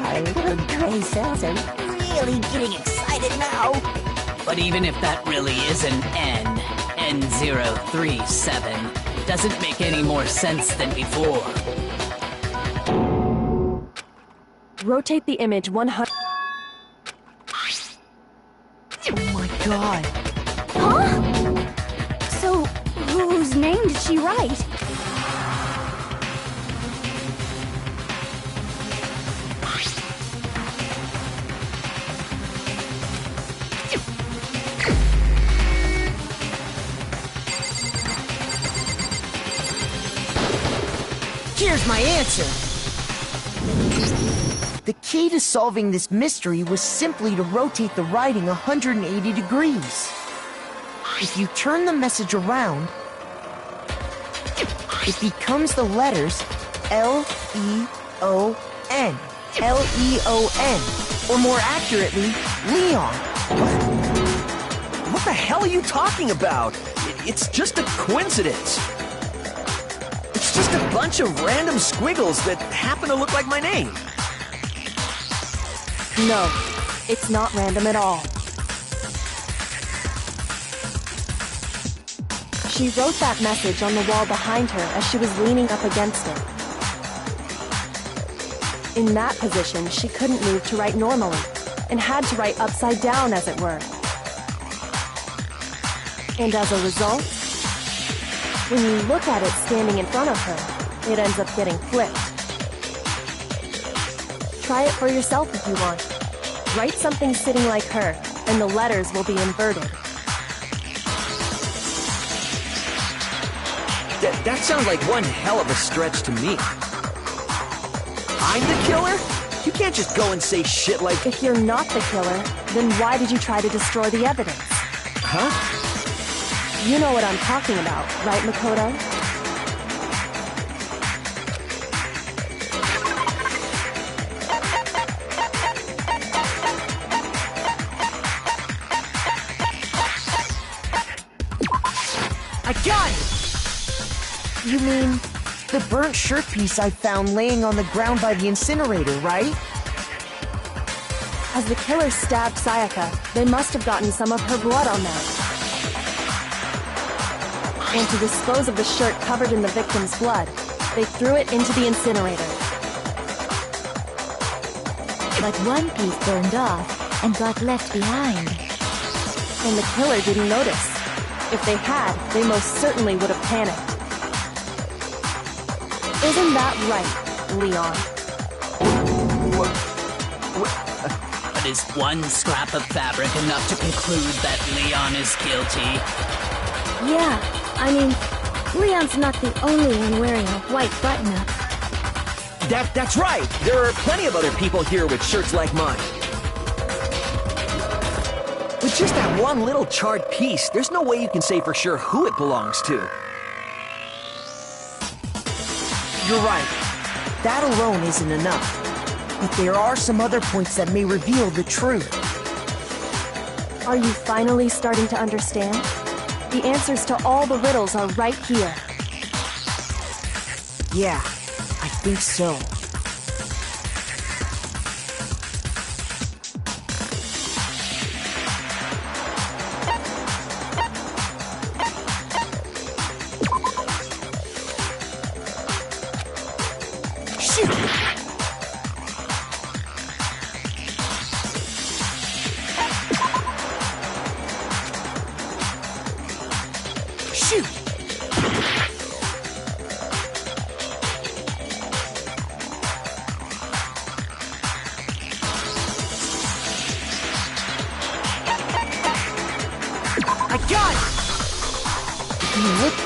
Our little gray cells are really getting excited now. But even if that really is an N037, doesn't make any more sense than before. Rotate the image 100. Oh my god. Huh? So, whose name did she write? Here's my answer. The key to solving this mystery was simply to rotate the writing 180 degrees. If you turn the message around, it becomes the letters L-E-O-N. L-E-O-N. Or more accurately, Leon. What the hell are you talking about? It's just a coincidence. It's just a bunch of random squiggles that happen to look like my name. No, it's not random at all. She wrote that message on the wall behind her as she was leaning up against it. In that position, she couldn't move to write normally, and had to write upside down, as it were. And as a result, when you look at it standing in front of her, it ends up getting flipped. Try it for yourself if you want. Write something sitting like her, and the letters will be inverted. That sounds like one hell of a stretch to me. I'm the killer? You can't just go and say shit like... If you're not the killer, then why did you try to destroy the evidence? Huh? You know what I'm talking about, right, Makoto? I got it! You mean the burnt shirt piece I found laying on the ground by the incinerator, right? As the killer stabbed Sayaka, they must have gotten some of her blood on that. And to dispose of the shirt covered in the victim's blood, they threw it into the incinerator. But one piece burned off and got left behind. And the killer didn't notice. If they had, they most certainly would have panicked. Isn't that right, Leon? But is one scrap of fabric enough to conclude that Leon is guilty? Yeah, I mean, Leon's not the only one wearing a white button-up. That's right! There are plenty of other people here with shirts like mine. With just that one little charred piece, there's no way you can say for sure who it belongs to. You're right. That alone isn't enough. But there are some other points that may reveal the truth. Are you finally starting to understand? The answers to all the riddles are right here. Yeah, I think so.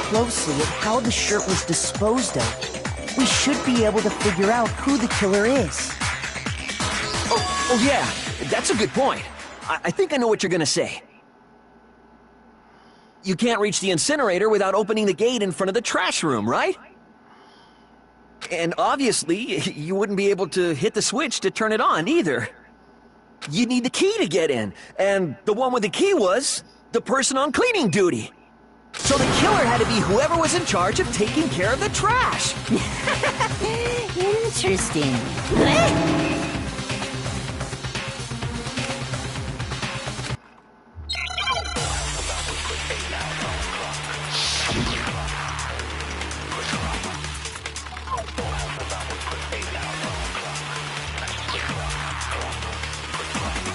Closely at how the shirt was disposed of, we should be able to figure out who the killer is. Oh yeah, that's a good point. I think I know what you're gonna say. You can't reach the incinerator without opening the gate in front of the trash room, right? And obviously, you wouldn't be able to hit the switch to turn it on either. You need the key to get in, and the one with the key was the person on cleaning duty. So the killer had to be whoever was in charge of taking care of the trash. Interesting.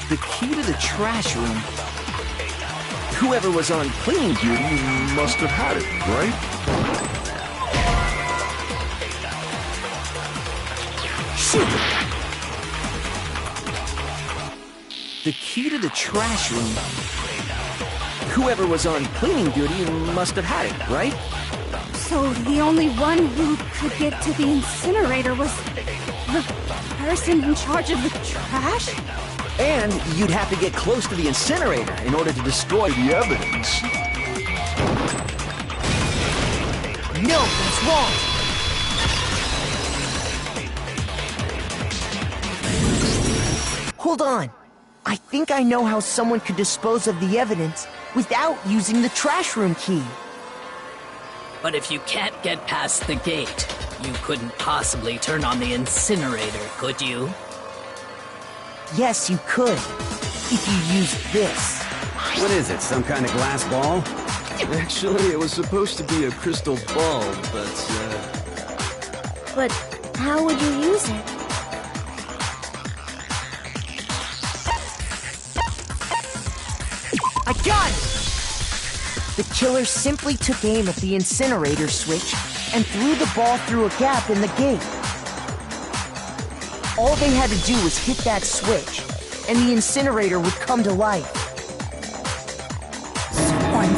The key to the trash room. Whoever was on cleaning duty Must have had it, right? Shoot! The key to the trash room. Whoever was on cleaning duty must have had it, right? So the only one who could get to the incinerator was the person in charge of the trash? And you'd have to get close to the incinerator in order to destroy the evidence. No, that's wrong. Hold on. I think I know how someone could dispose of the evidence without using the trash room key. But if you can't get past the gate, you couldn't possibly turn on the incinerator, could you? Yes, you could. If you used this. What is it, some kind of glass ball? Actually, it was supposed to be a crystal ball, but, But how would you use it? I got it! The killer simply took aim at the incinerator switch and threw the ball through a gap in the gate. All they had to do was hit that switch, and the incinerator would come to life. Someone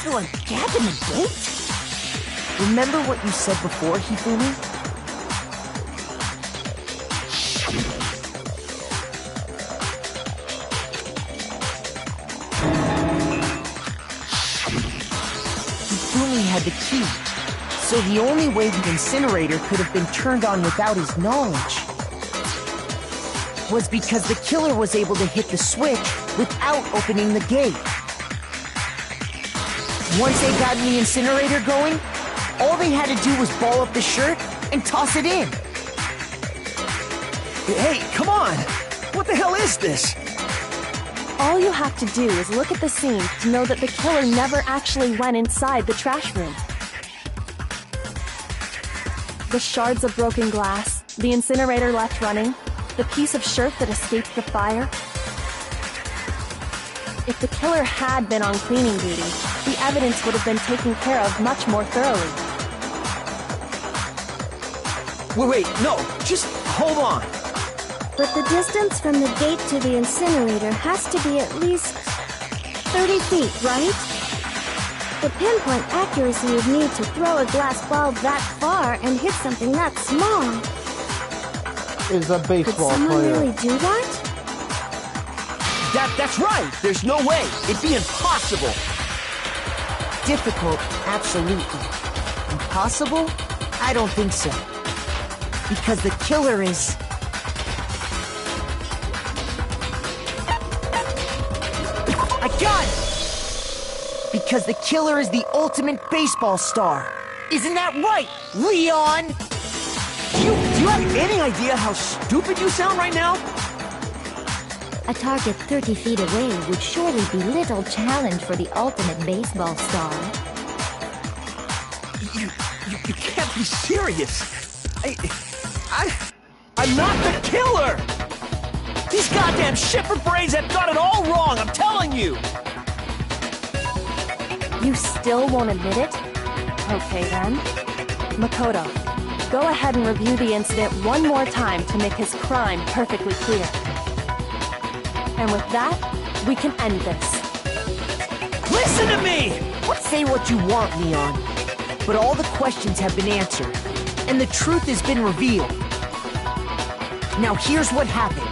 threw a gap in the gate? Remember what you said before, Hifumi? Hifumi had the key, so the only way the incinerator could have been turned on without his knowledge was because the killer was able to hit the switch without opening the gate. Once they got the incinerator going, all they had to do was ball up the shirt and toss it in. Hey, come on! What the hell is this? All you have to do is look at the scene to know that the killer never actually went inside the trash room. The shards of broken glass, the incinerator left running, the piece of shirt that escaped the fire. If the killer had been on cleaning duty, the evidence would have been taken care of much more thoroughly. Wait, no, just hold on. But the distance from the gate to the incinerator has to be at least 30 feet, right? The pinpoint accuracy you'd need to throw a glass ball that far and hit something that small. Is a baseball Could someone player. really do that? That's right. There's no way. It'd be impossible. Difficult, absolutely. Impossible? I don't think so. Because the killer is... I got it! Because the killer is the ultimate baseball star. Isn't that right, Leon? Do you have any idea how stupid you sound right now? A target 30 feet away would surely be little challenge for the ultimate baseball star. You can't be serious. I'm not the killer! These goddamn shipper brains have got it all wrong, I'm telling you! You still won't admit it? Okay then. Makoto, go ahead and review the incident one more time to make his crime perfectly clear. And with that, we can end this. Listen to me! Say what you want, Leon. But all the questions have been answered, and the truth has been revealed. Now here's what happened.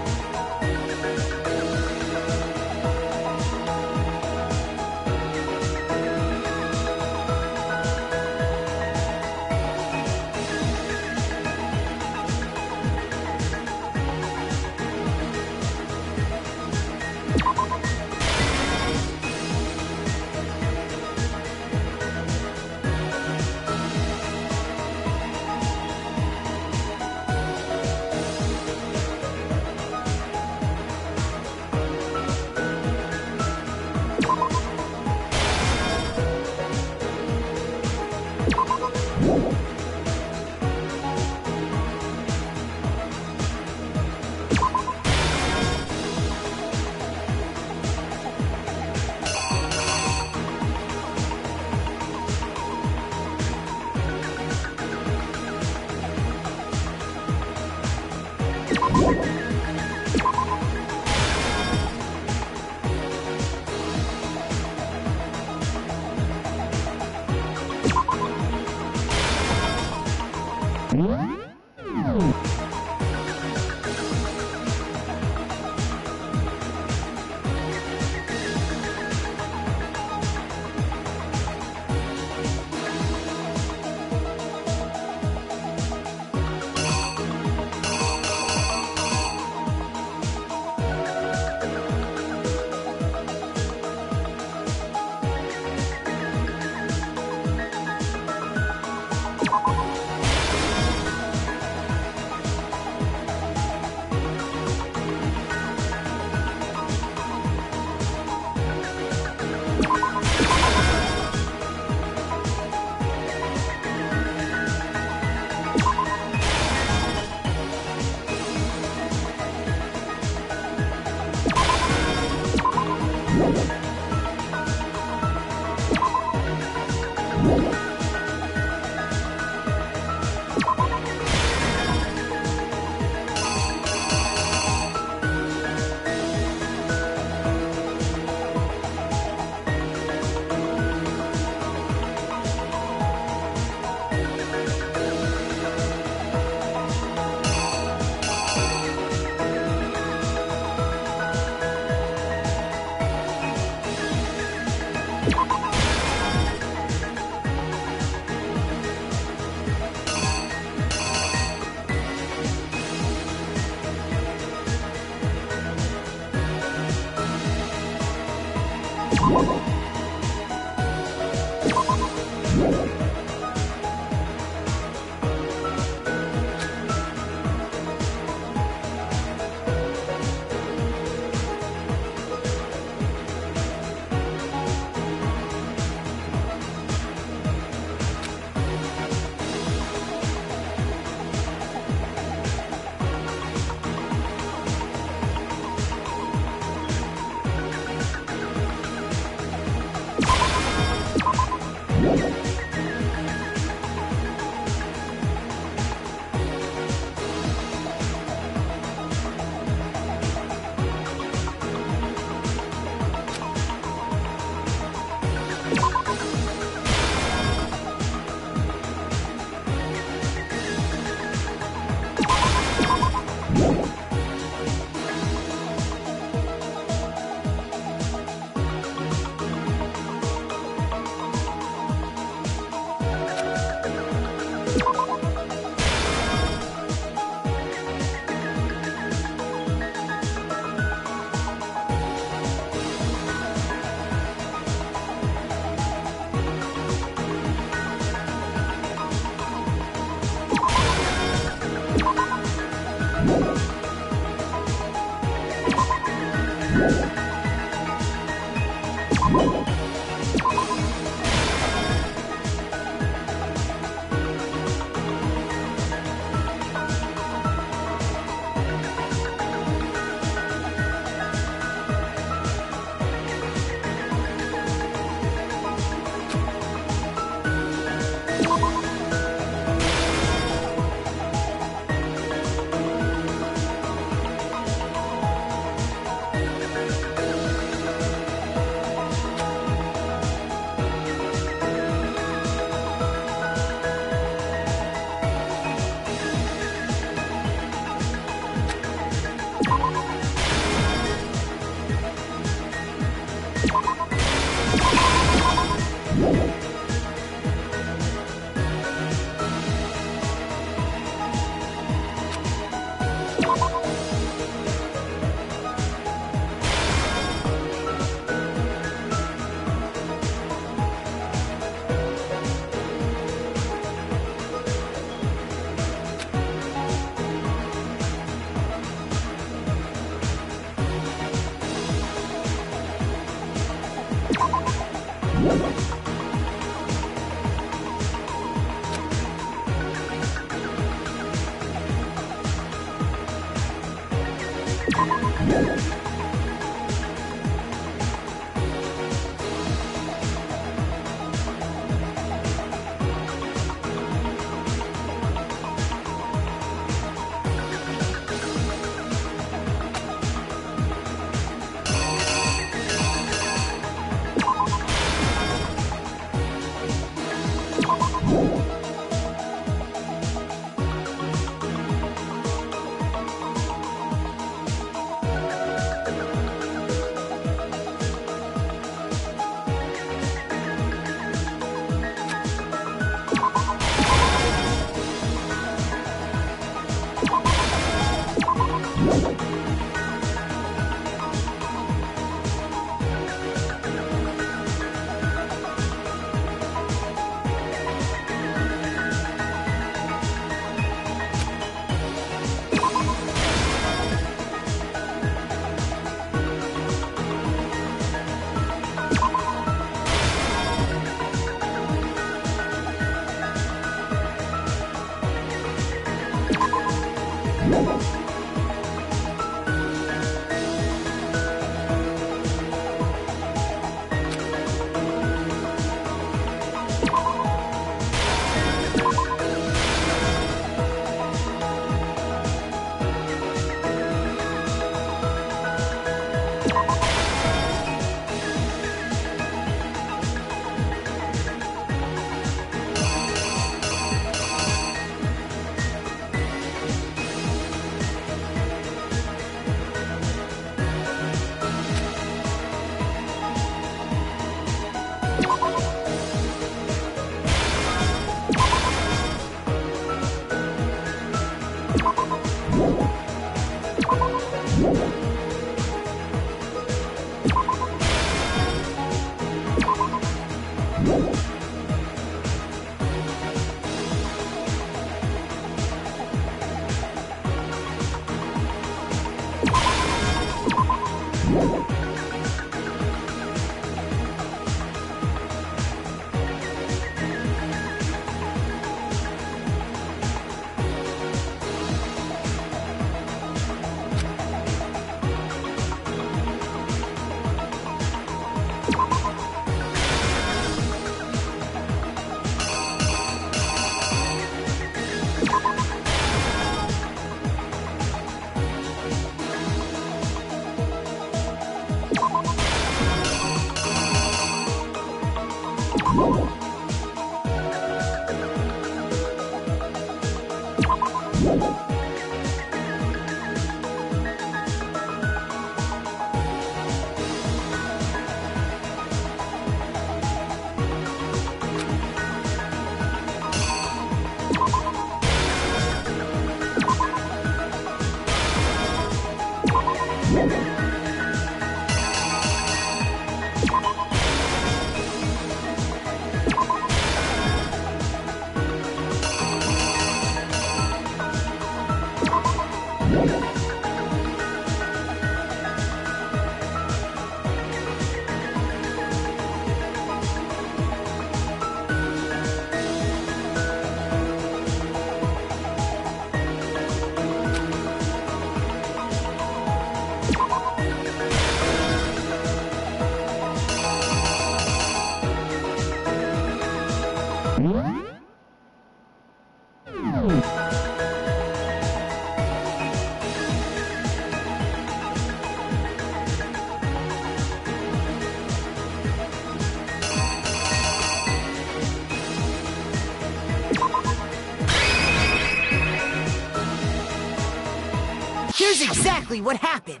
Here's exactly what happened.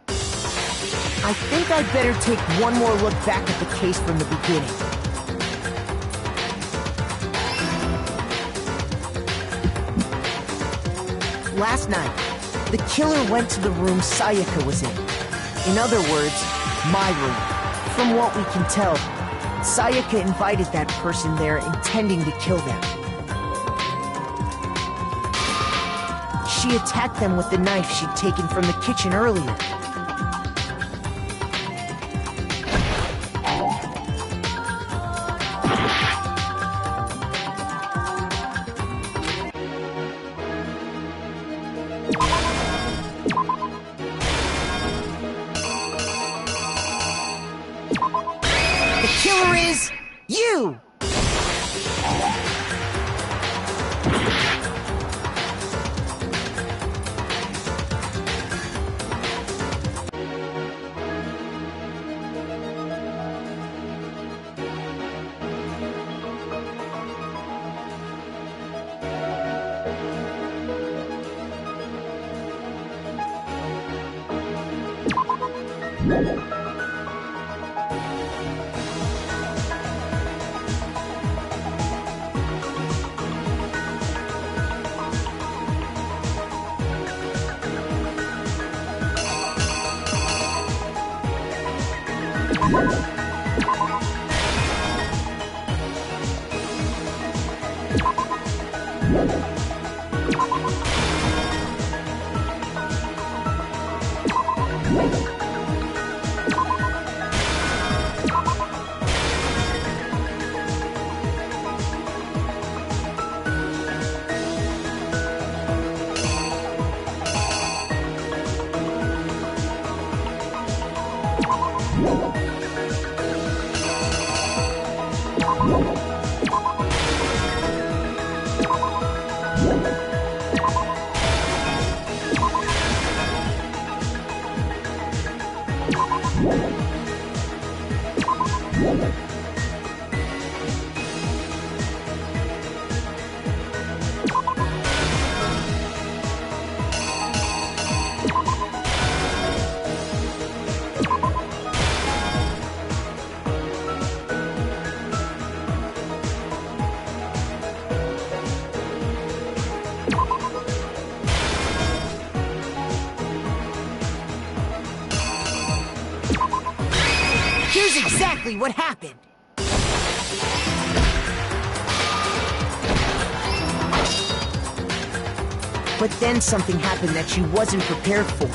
I think I'd better take one more look back at the case from the beginning. Last night, the killer went to the room Sayaka was in. In other words, my room. From what we can tell, Sayaka invited that person there intending to kill them. She attacked them with the knife she'd taken from the kitchen earlier. answer is you! Here's exactly what happened. But then something happened that she wasn't prepared for.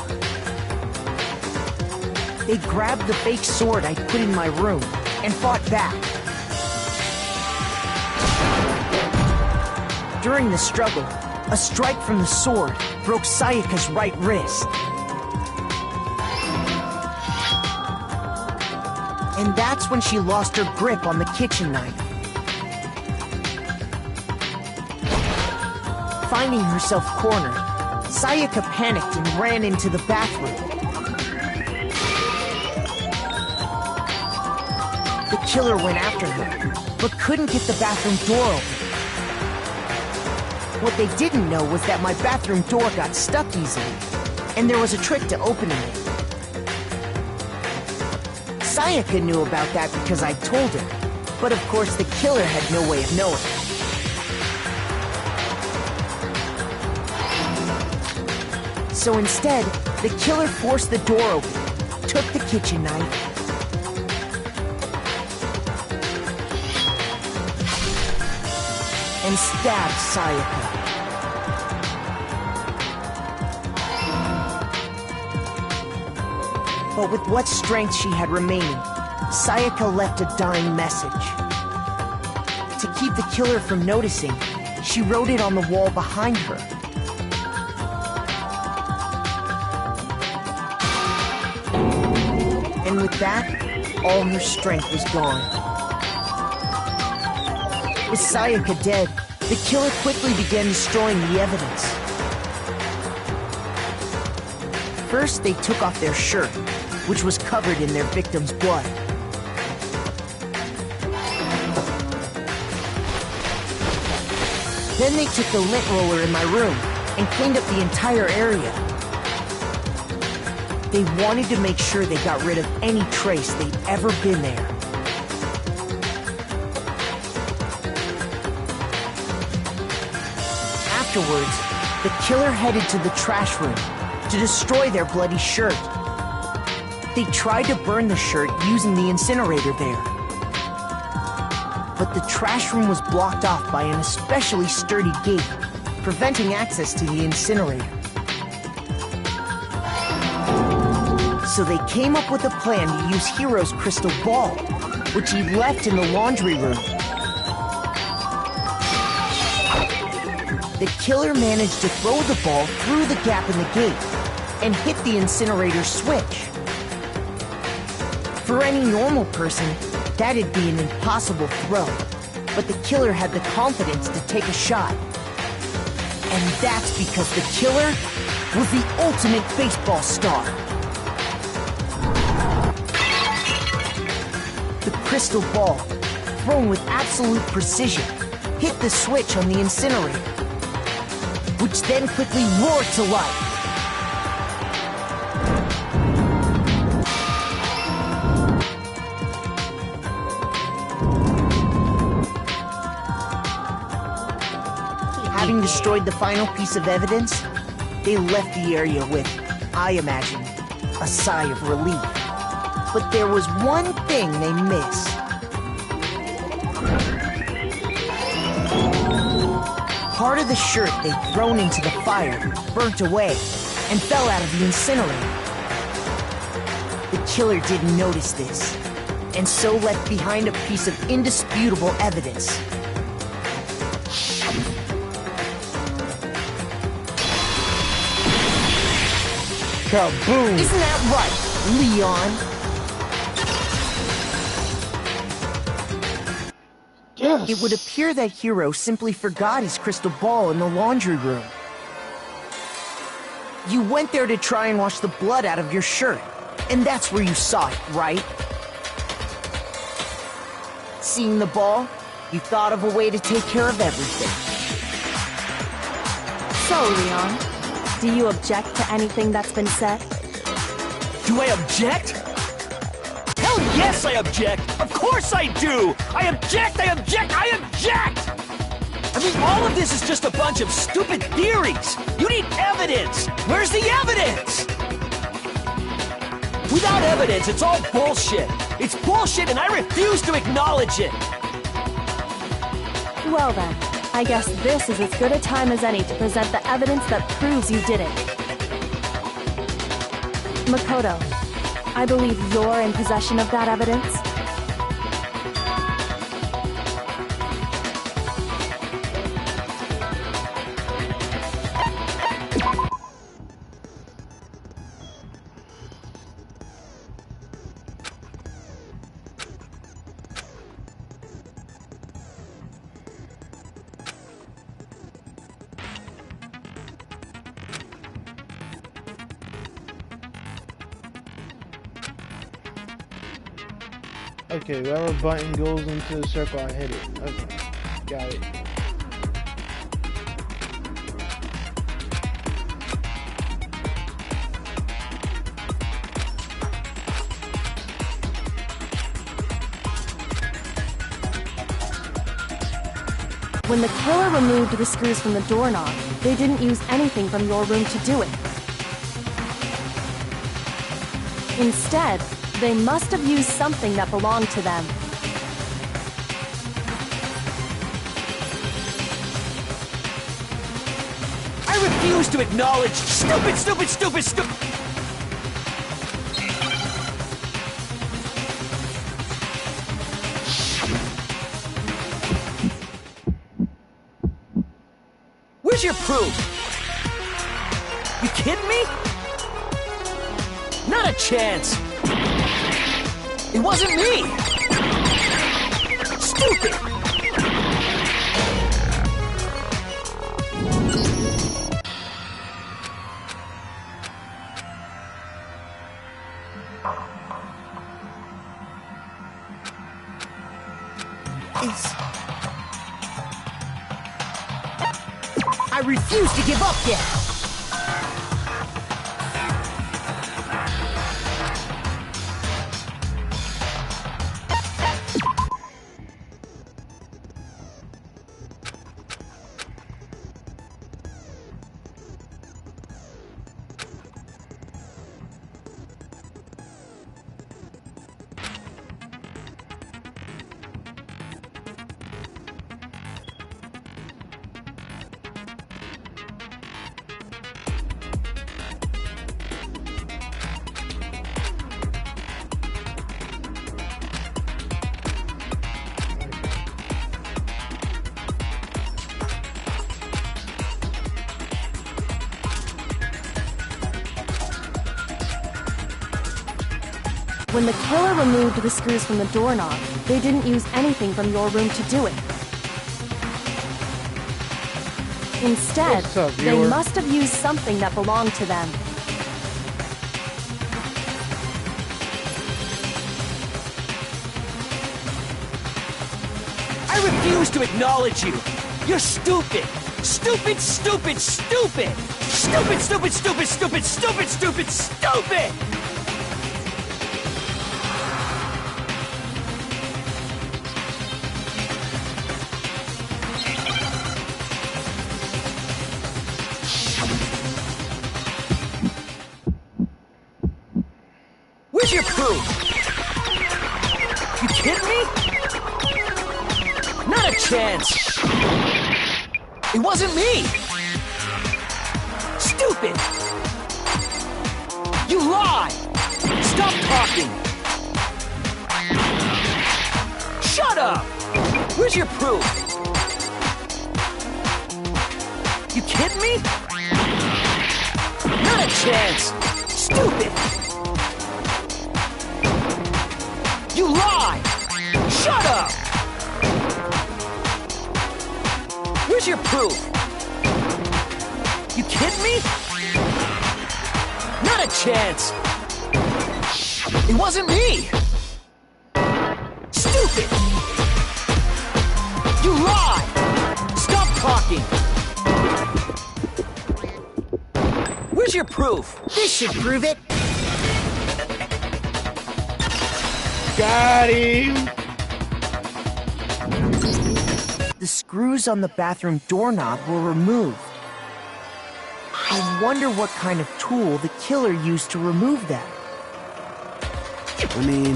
They grabbed the fake sword I'd put in my room and fought back. During the struggle, a strike from the sword broke Sayaka's right wrist. And that's when she lost her grip on the kitchen knife. Finding herself cornered, Sayaka panicked and ran into the bathroom. The killer went after her, but couldn't get the bathroom door open. What they didn't know was that my bathroom door got stuck easily, and there was a trick to opening it. Sayaka knew about that because I told her, but of course the killer had no way of knowing. So instead, the killer forced the door open, took the kitchen knife, and stabbed Sayaka. But with what strength she had remaining, Sayaka left a dying message. To keep the killer from noticing, she wrote it on the wall behind her. And with that, all her strength was gone. With Sayaka dead, the killer quickly began destroying the evidence. First, they took off their shirt, which was covered in their victim's blood. Then they took the lint roller in my room and cleaned up the entire area. They wanted to make sure they got rid of any trace they'd ever been there. Afterwards, the killer headed to the trash room to destroy their bloody shirt. They tried to burn the shirt using the incinerator there. But the trash room was blocked off by an especially sturdy gate, preventing access to the incinerator. So they came up with a plan to use Hiro's crystal ball, which he left in the laundry room. The killer managed to throw the ball through the gap in the gate and hit the incinerator switch. For any normal person, That'd be an impossible throw, but the killer had the confidence to take a shot. And that's because the killer was the ultimate baseball star. The crystal ball, thrown with absolute precision, hit the switch on the incinerator, which then quickly roared to life. Having destroyed the final piece of evidence, they left the area with, I imagine, a sigh of relief. But there was one thing they missed. Part of the shirt they'd thrown into the fire burnt away and fell out of the incinerator. The killer didn't notice this, and so left behind a piece of indisputable evidence. Kaboom! Isn't that right, Leon? Yes! It would appear that Hiro simply forgot his crystal ball in the laundry room. You went there to try and wash the blood out of your shirt, and that's where you saw it, right? Seeing the ball, you thought of a way to take care of everything. So, Leon, do you object to anything that's been said? Do I object? Hell yes, I object! Of course I do! I object! I object! I object! I mean, all of this is just a bunch of stupid theories! You need evidence! Where's the evidence? Without evidence, it's all bullshit! It's bullshit and I refuse to acknowledge it! Well then, I guess this is as good a time as any to present the evidence that proves you did it. Makoto, I believe you're in possession of that evidence. Okay, whatever button goes into the circle, I hit it. Okay, got it. When the killer removed the screws from the doorknob, they didn't use anything from your room to do it. Instead, they must have used something that belonged to them. I refuse to acknowledge stupid, stupid, stupid, stupid... Where's your proof? You kidding me? Not a chance! It wasn't me! Stupid! I refuse to give up yet! When the killer removed the screws from the doorknob, they didn't use anything from your room to do it. Instead, What's up, they viewer? must have used something that belonged to them. I refuse to acknowledge you! You're stupid! Stupid, stupid, stupid! Stupid, stupid, stupid, stupid, stupid, stupid, stupid! Where's your proof? You kidding me? Not a chance! It wasn't me! Stupid! You lie! Stop talking! Shut up! Where's your proof? You kidding me? Not a chance! Stupid! You lie! Shut up! Where's your proof? You kidding me? Not a chance! It wasn't me! Stupid! You lie! Stop talking! Where's your proof? This should prove it. Got him! The screws on the bathroom doorknob were removed. I wonder what kind of tool the killer used to remove them. I mean,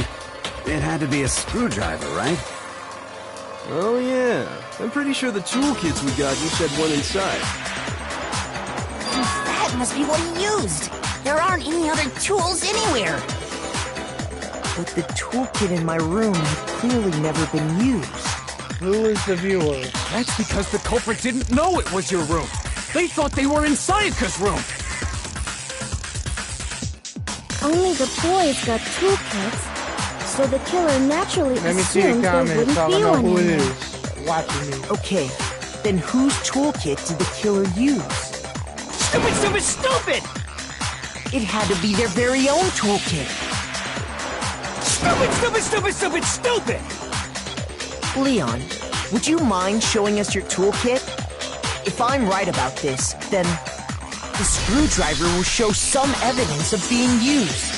it had to be a screwdriver, right? Oh yeah, I'm pretty sure the toolkits we got you said one inside. That must be what he used. There aren't any other tools anywhere. But the toolkit in my room had clearly never been used. Who is the viewer? That's because the culprit didn't know it was your room. They thought they were in Sayaka's room. Only the boys got toolkits, so the killer naturally Let me see the assumed there comments wouldn't so I be know one who it anymore. is watching me. Okay, then whose toolkit did the killer use? Stupid, stupid, stupid! It had to be their very own toolkit. Stupid, stupid, stupid, stupid, stupid! Leon, would you mind showing us your toolkit? If I'm right about this, then the screwdriver will show some evidence of being used.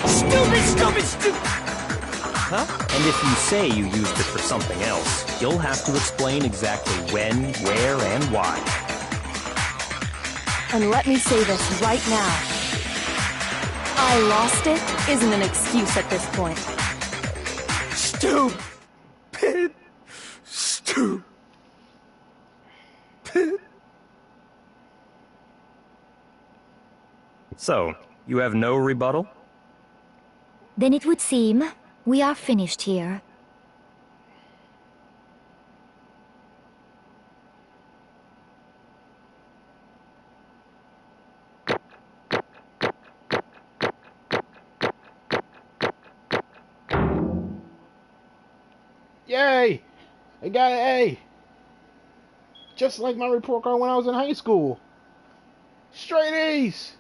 Stupid, stupid, stupid! Huh? And if you say you used it for something else, you'll have to explain exactly when, where, and why. And let me say this right now. I lost it isn't an excuse at this point. Stupid. Stupid. So, you have no rebuttal? Then it would seem we are finished here. Yay! I got an A! Just like my report card when I was in high school. Straight A's!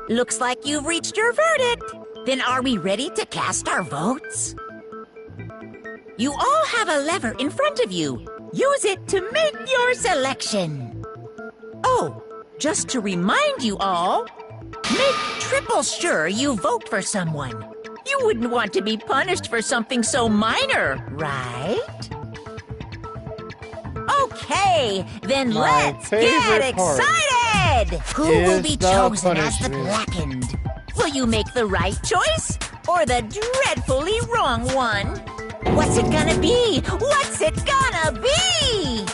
Looks like you've reached your verdict. Then are we ready to cast our votes? You all have a lever in front of you. Use it to make your selection. Oh, just to remind you all, make triple sure you vote for someone. You wouldn't want to be punished for something so minor, right? Okay, then My let's get favorite part excited! Who will is be the chosen as the punishment. blackened? Will you make the right choice or the dreadfully wrong one? What's it gonna be? What's it gonna be?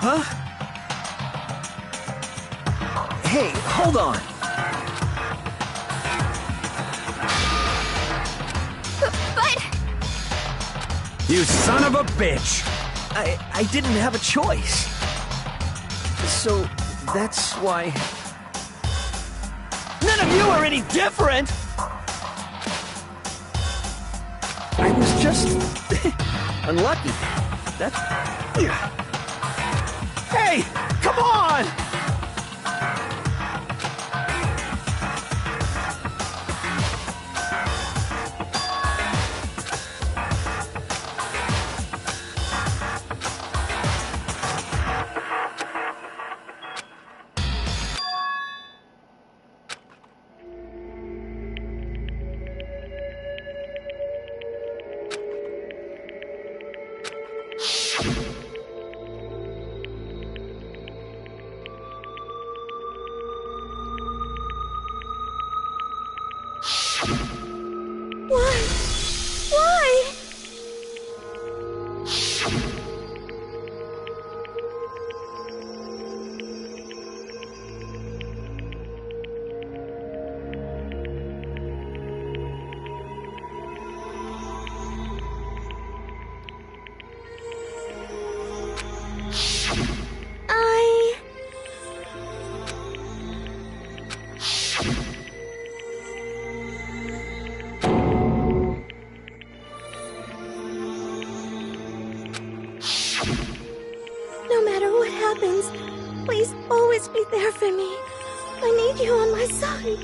Huh? Hey, hold on. But... You son of a bitch! I didn't have a choice. So, that's why... None of you are any different! I was just... unlucky. That's... Hey! Come on! No matter what happens, please always be there for me. I need you on my side.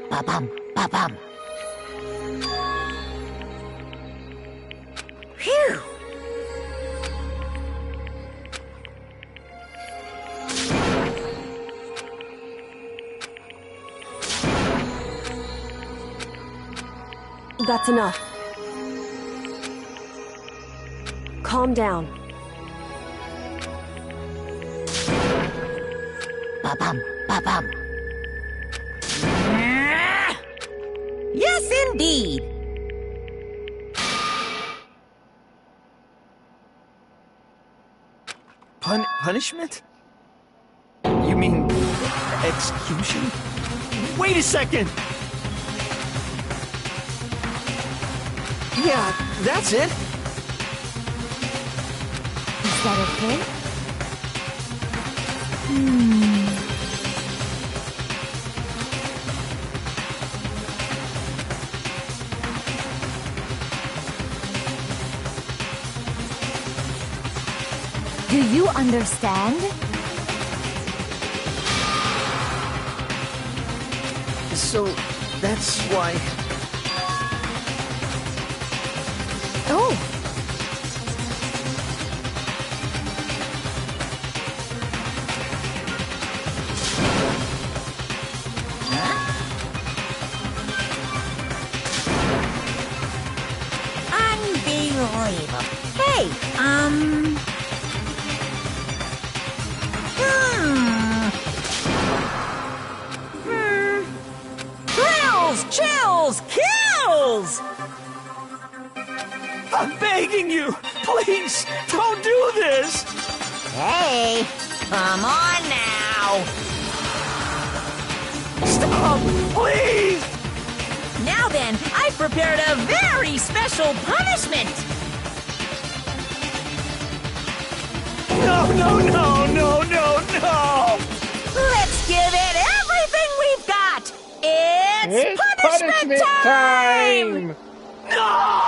Ba-bum, ba-bum. Phew! That's enough. Calm down. Ba-bum, ba-bum. Yes, indeed. Punishment? You mean execution? Wait a second! Yeah, that's it. Is that okay? Do you understand? So, that's why... Oh! Unbelievable. Hey, Thrills, chills, kills! I'm begging you! Please, don't do this! Hey, come on now! Stop, please! Now then, I've prepared a very special punishment! No, no, no, no, no, no! Let's give it everything we've got! It's punishment time! No!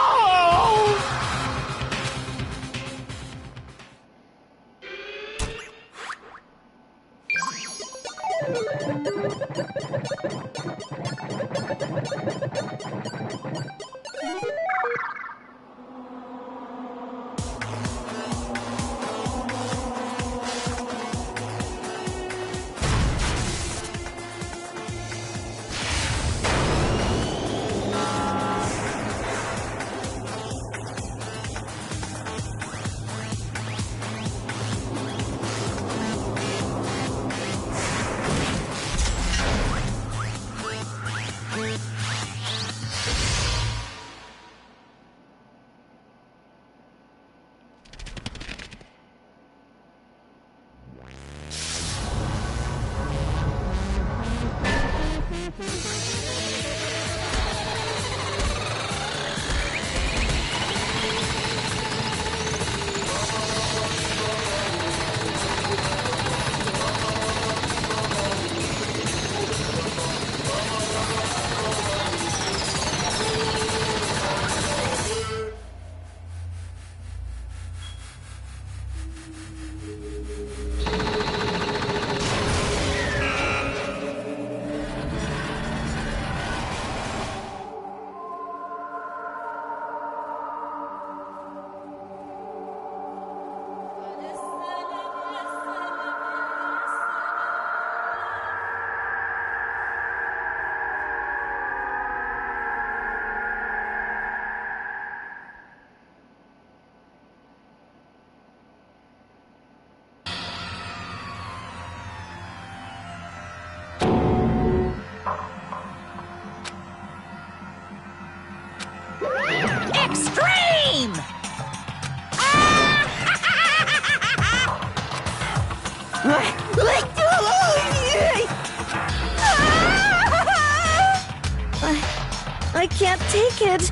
can't take it.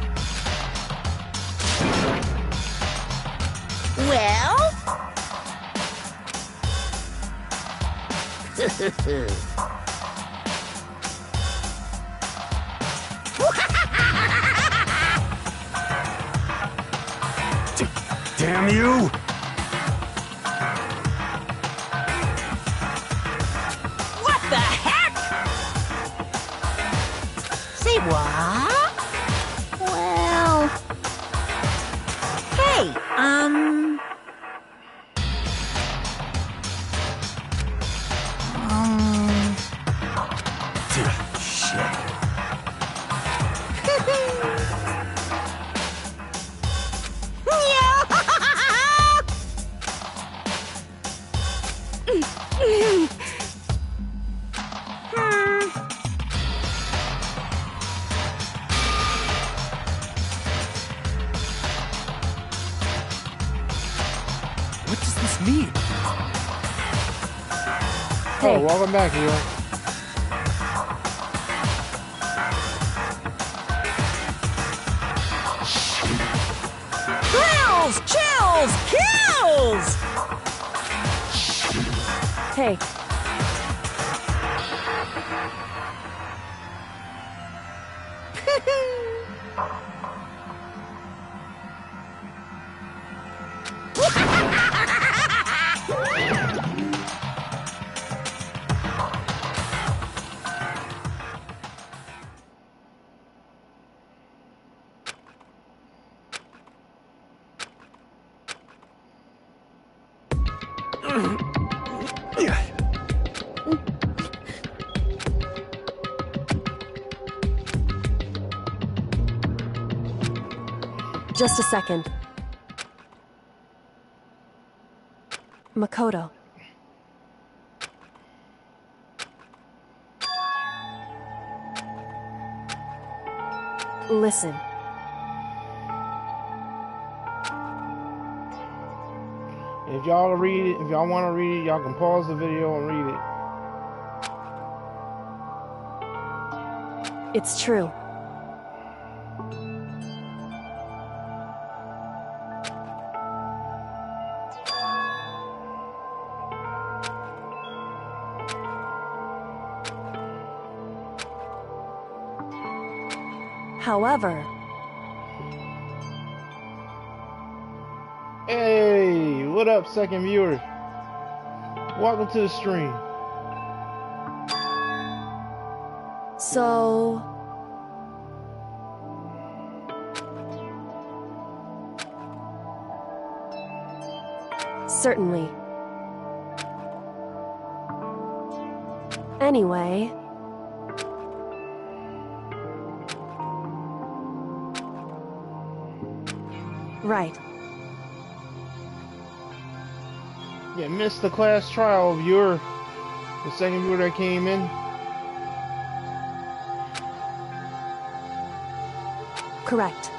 Well? Damn you! What the heck? Say what? Well... Hey, What does this mean? Oh, welcome back, Hero. Thrills, chills, kills! Hey. Just a second. Makoto. Listen. If y'all read it, if y'all want to read it, y'all can pause the video and read it. It's true. However... Hey, what up, second viewer? Welcome to the stream. So... Certainly. Anyway... Right. Yeah, missed the class trial viewer. The second viewer that came in. Correct.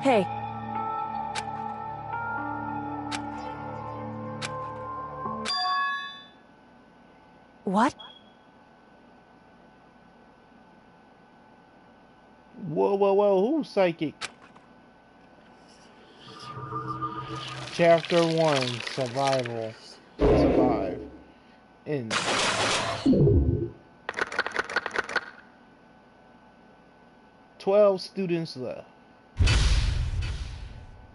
Hey. What? Whoa, who's psychic? Chapter 1, Survival. Survive. End. "12 students left.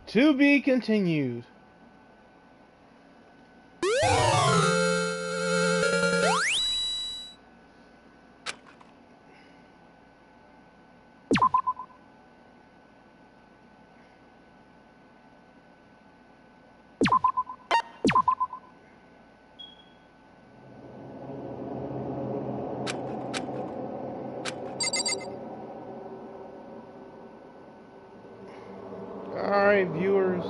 To be continued." Alright, viewers.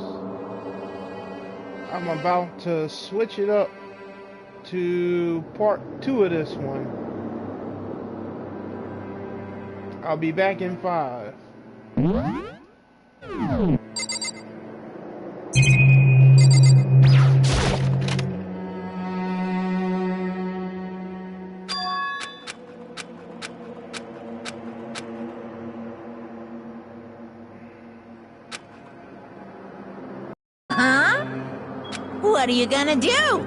I'm about to switch it up to part 2 of this one. I'll be back in 5. Huh? What are you gonna do?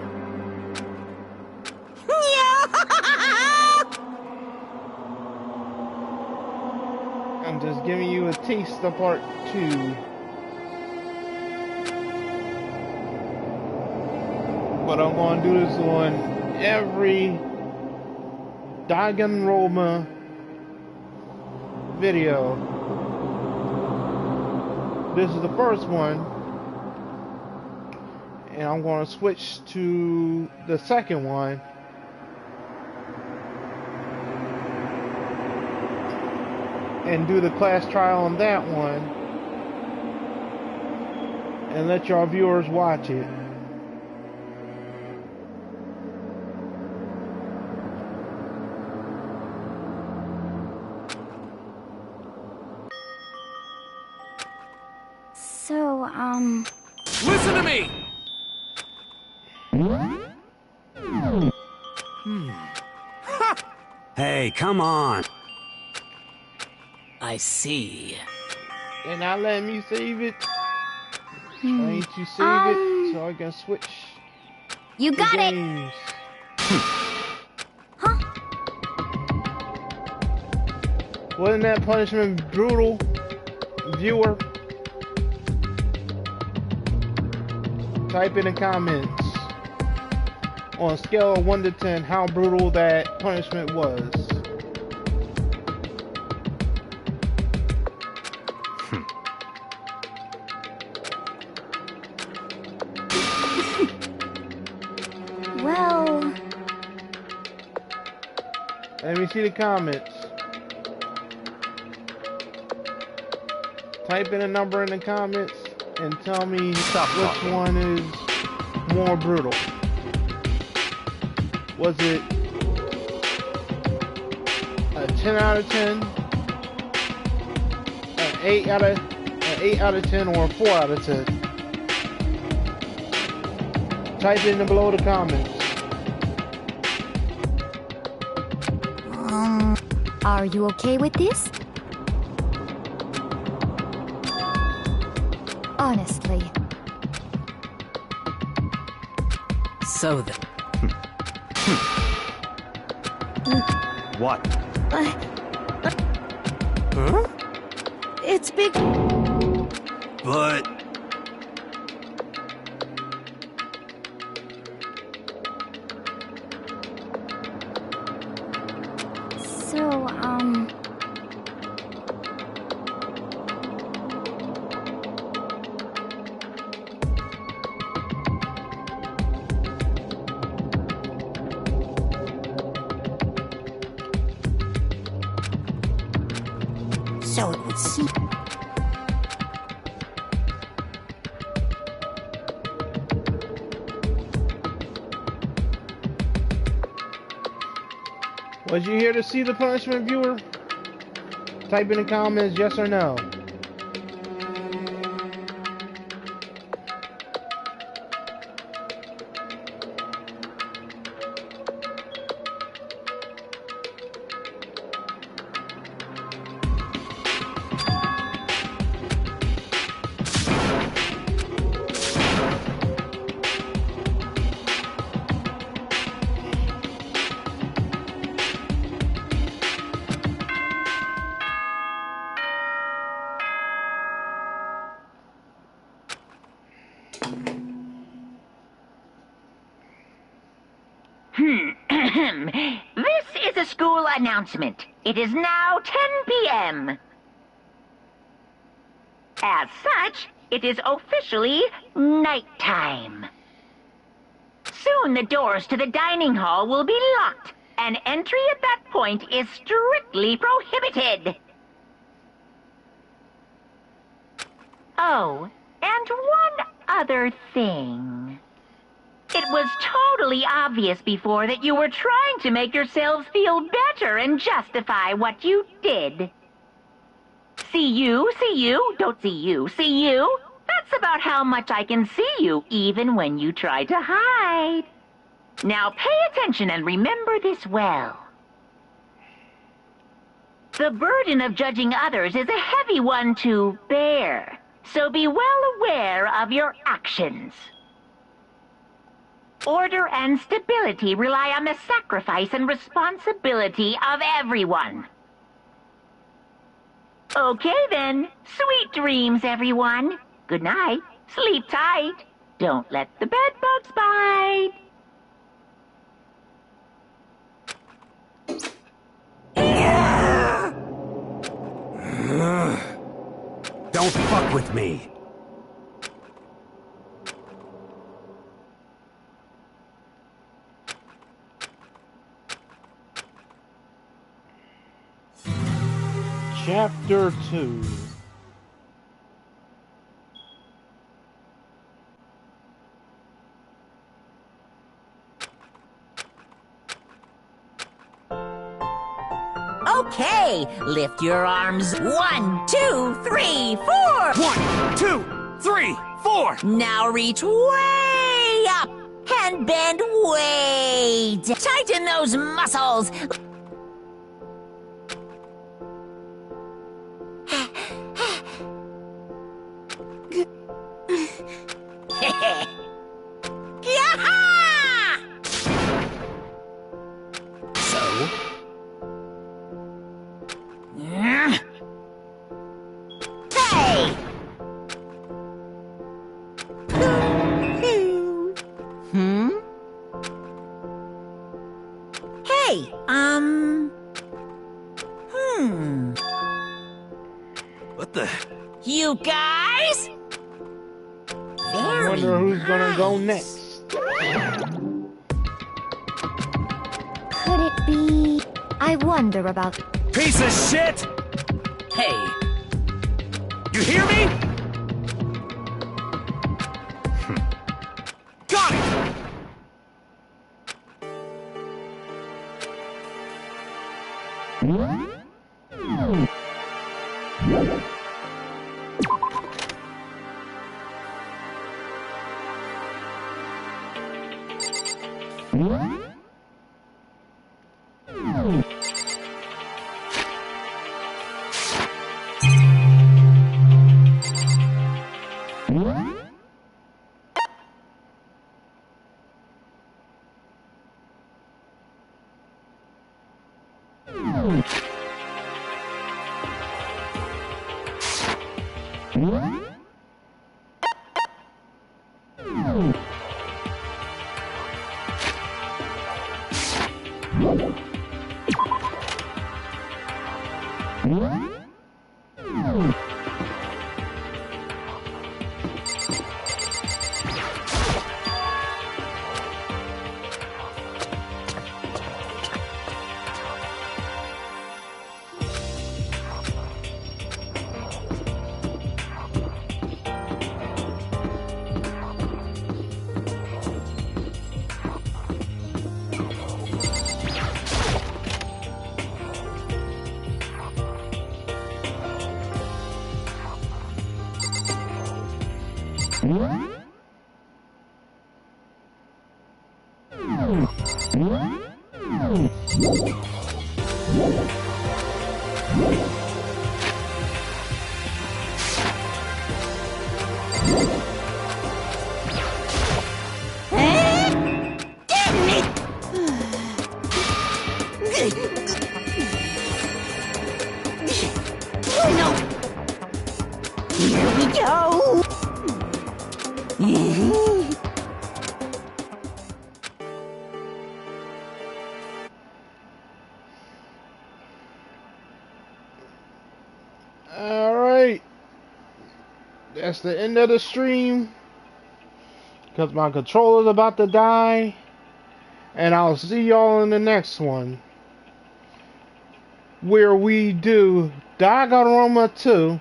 I'm just giving you a taste of part 2. But I'm gonna do this on every Danganronpa video. This is the first one. And I'm going to switch to the second one. And do the class trial on that one. And let your viewers watch it. So, Listen to me! Hey, come on. I see. And not letting me save it. Trying to save it so I can switch. You the got it! games. Huh? Wasn't that punishment brutal, viewer? Type in the comments on a scale of 1 to 10 how brutal that punishment was. Well... Let me see the comments. Type in a number in the comments and tell me which one is more brutal. Was it a 10 out of 10, an 8 out of 10, or a 4 out of 10? Type in below the comments. Are you okay with this? Honestly. So then. What? Huh? It's big. But... So, So it would seem. Was you here to see the punishment, viewer? Type in the comments yes or no. This is a school announcement. It is now 10 p.m. As such, it is officially nighttime. Soon the doors to the dining hall will be locked, and entry at that point is strictly prohibited. Oh, and one other thing. It was totally obvious before that you were trying to make yourselves feel better and justify what you did. See you, don't see you, see you. That's about how much I can see you, even when you try to hide. Now pay attention and remember this well. The burden of judging others is a heavy one to bear, so be well aware of your actions. Order and stability rely on the sacrifice and responsibility of everyone. Okay then, sweet dreams, everyone. Good night, sleep tight. Don't let the bedbugs bite. Don't fuck with me. Chapter 2. Okay, lift your arms. 1, 2, 3, 4. 1, 2, 3, 4. Now reach way up and bend way down. Tighten those muscles. What the? You guys? I wonder who's gonna go next. Could it be... I wonder about... Piece of shit! Hey, You hear me? Got it! Alright. That's the end of the stream. Because my controller's about to die. And I'll see y'all in the next one, where we do Danganronpa 2,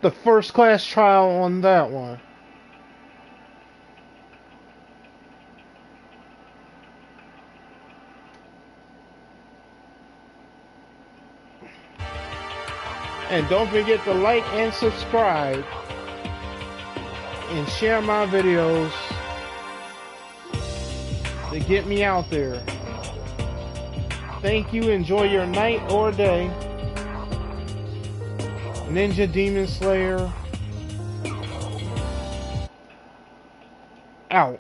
the first class trial on that one. And don't forget to like and subscribe and share my videos to get me out there. Thank you. Enjoy your night or day. Ninja Demon Slayer out.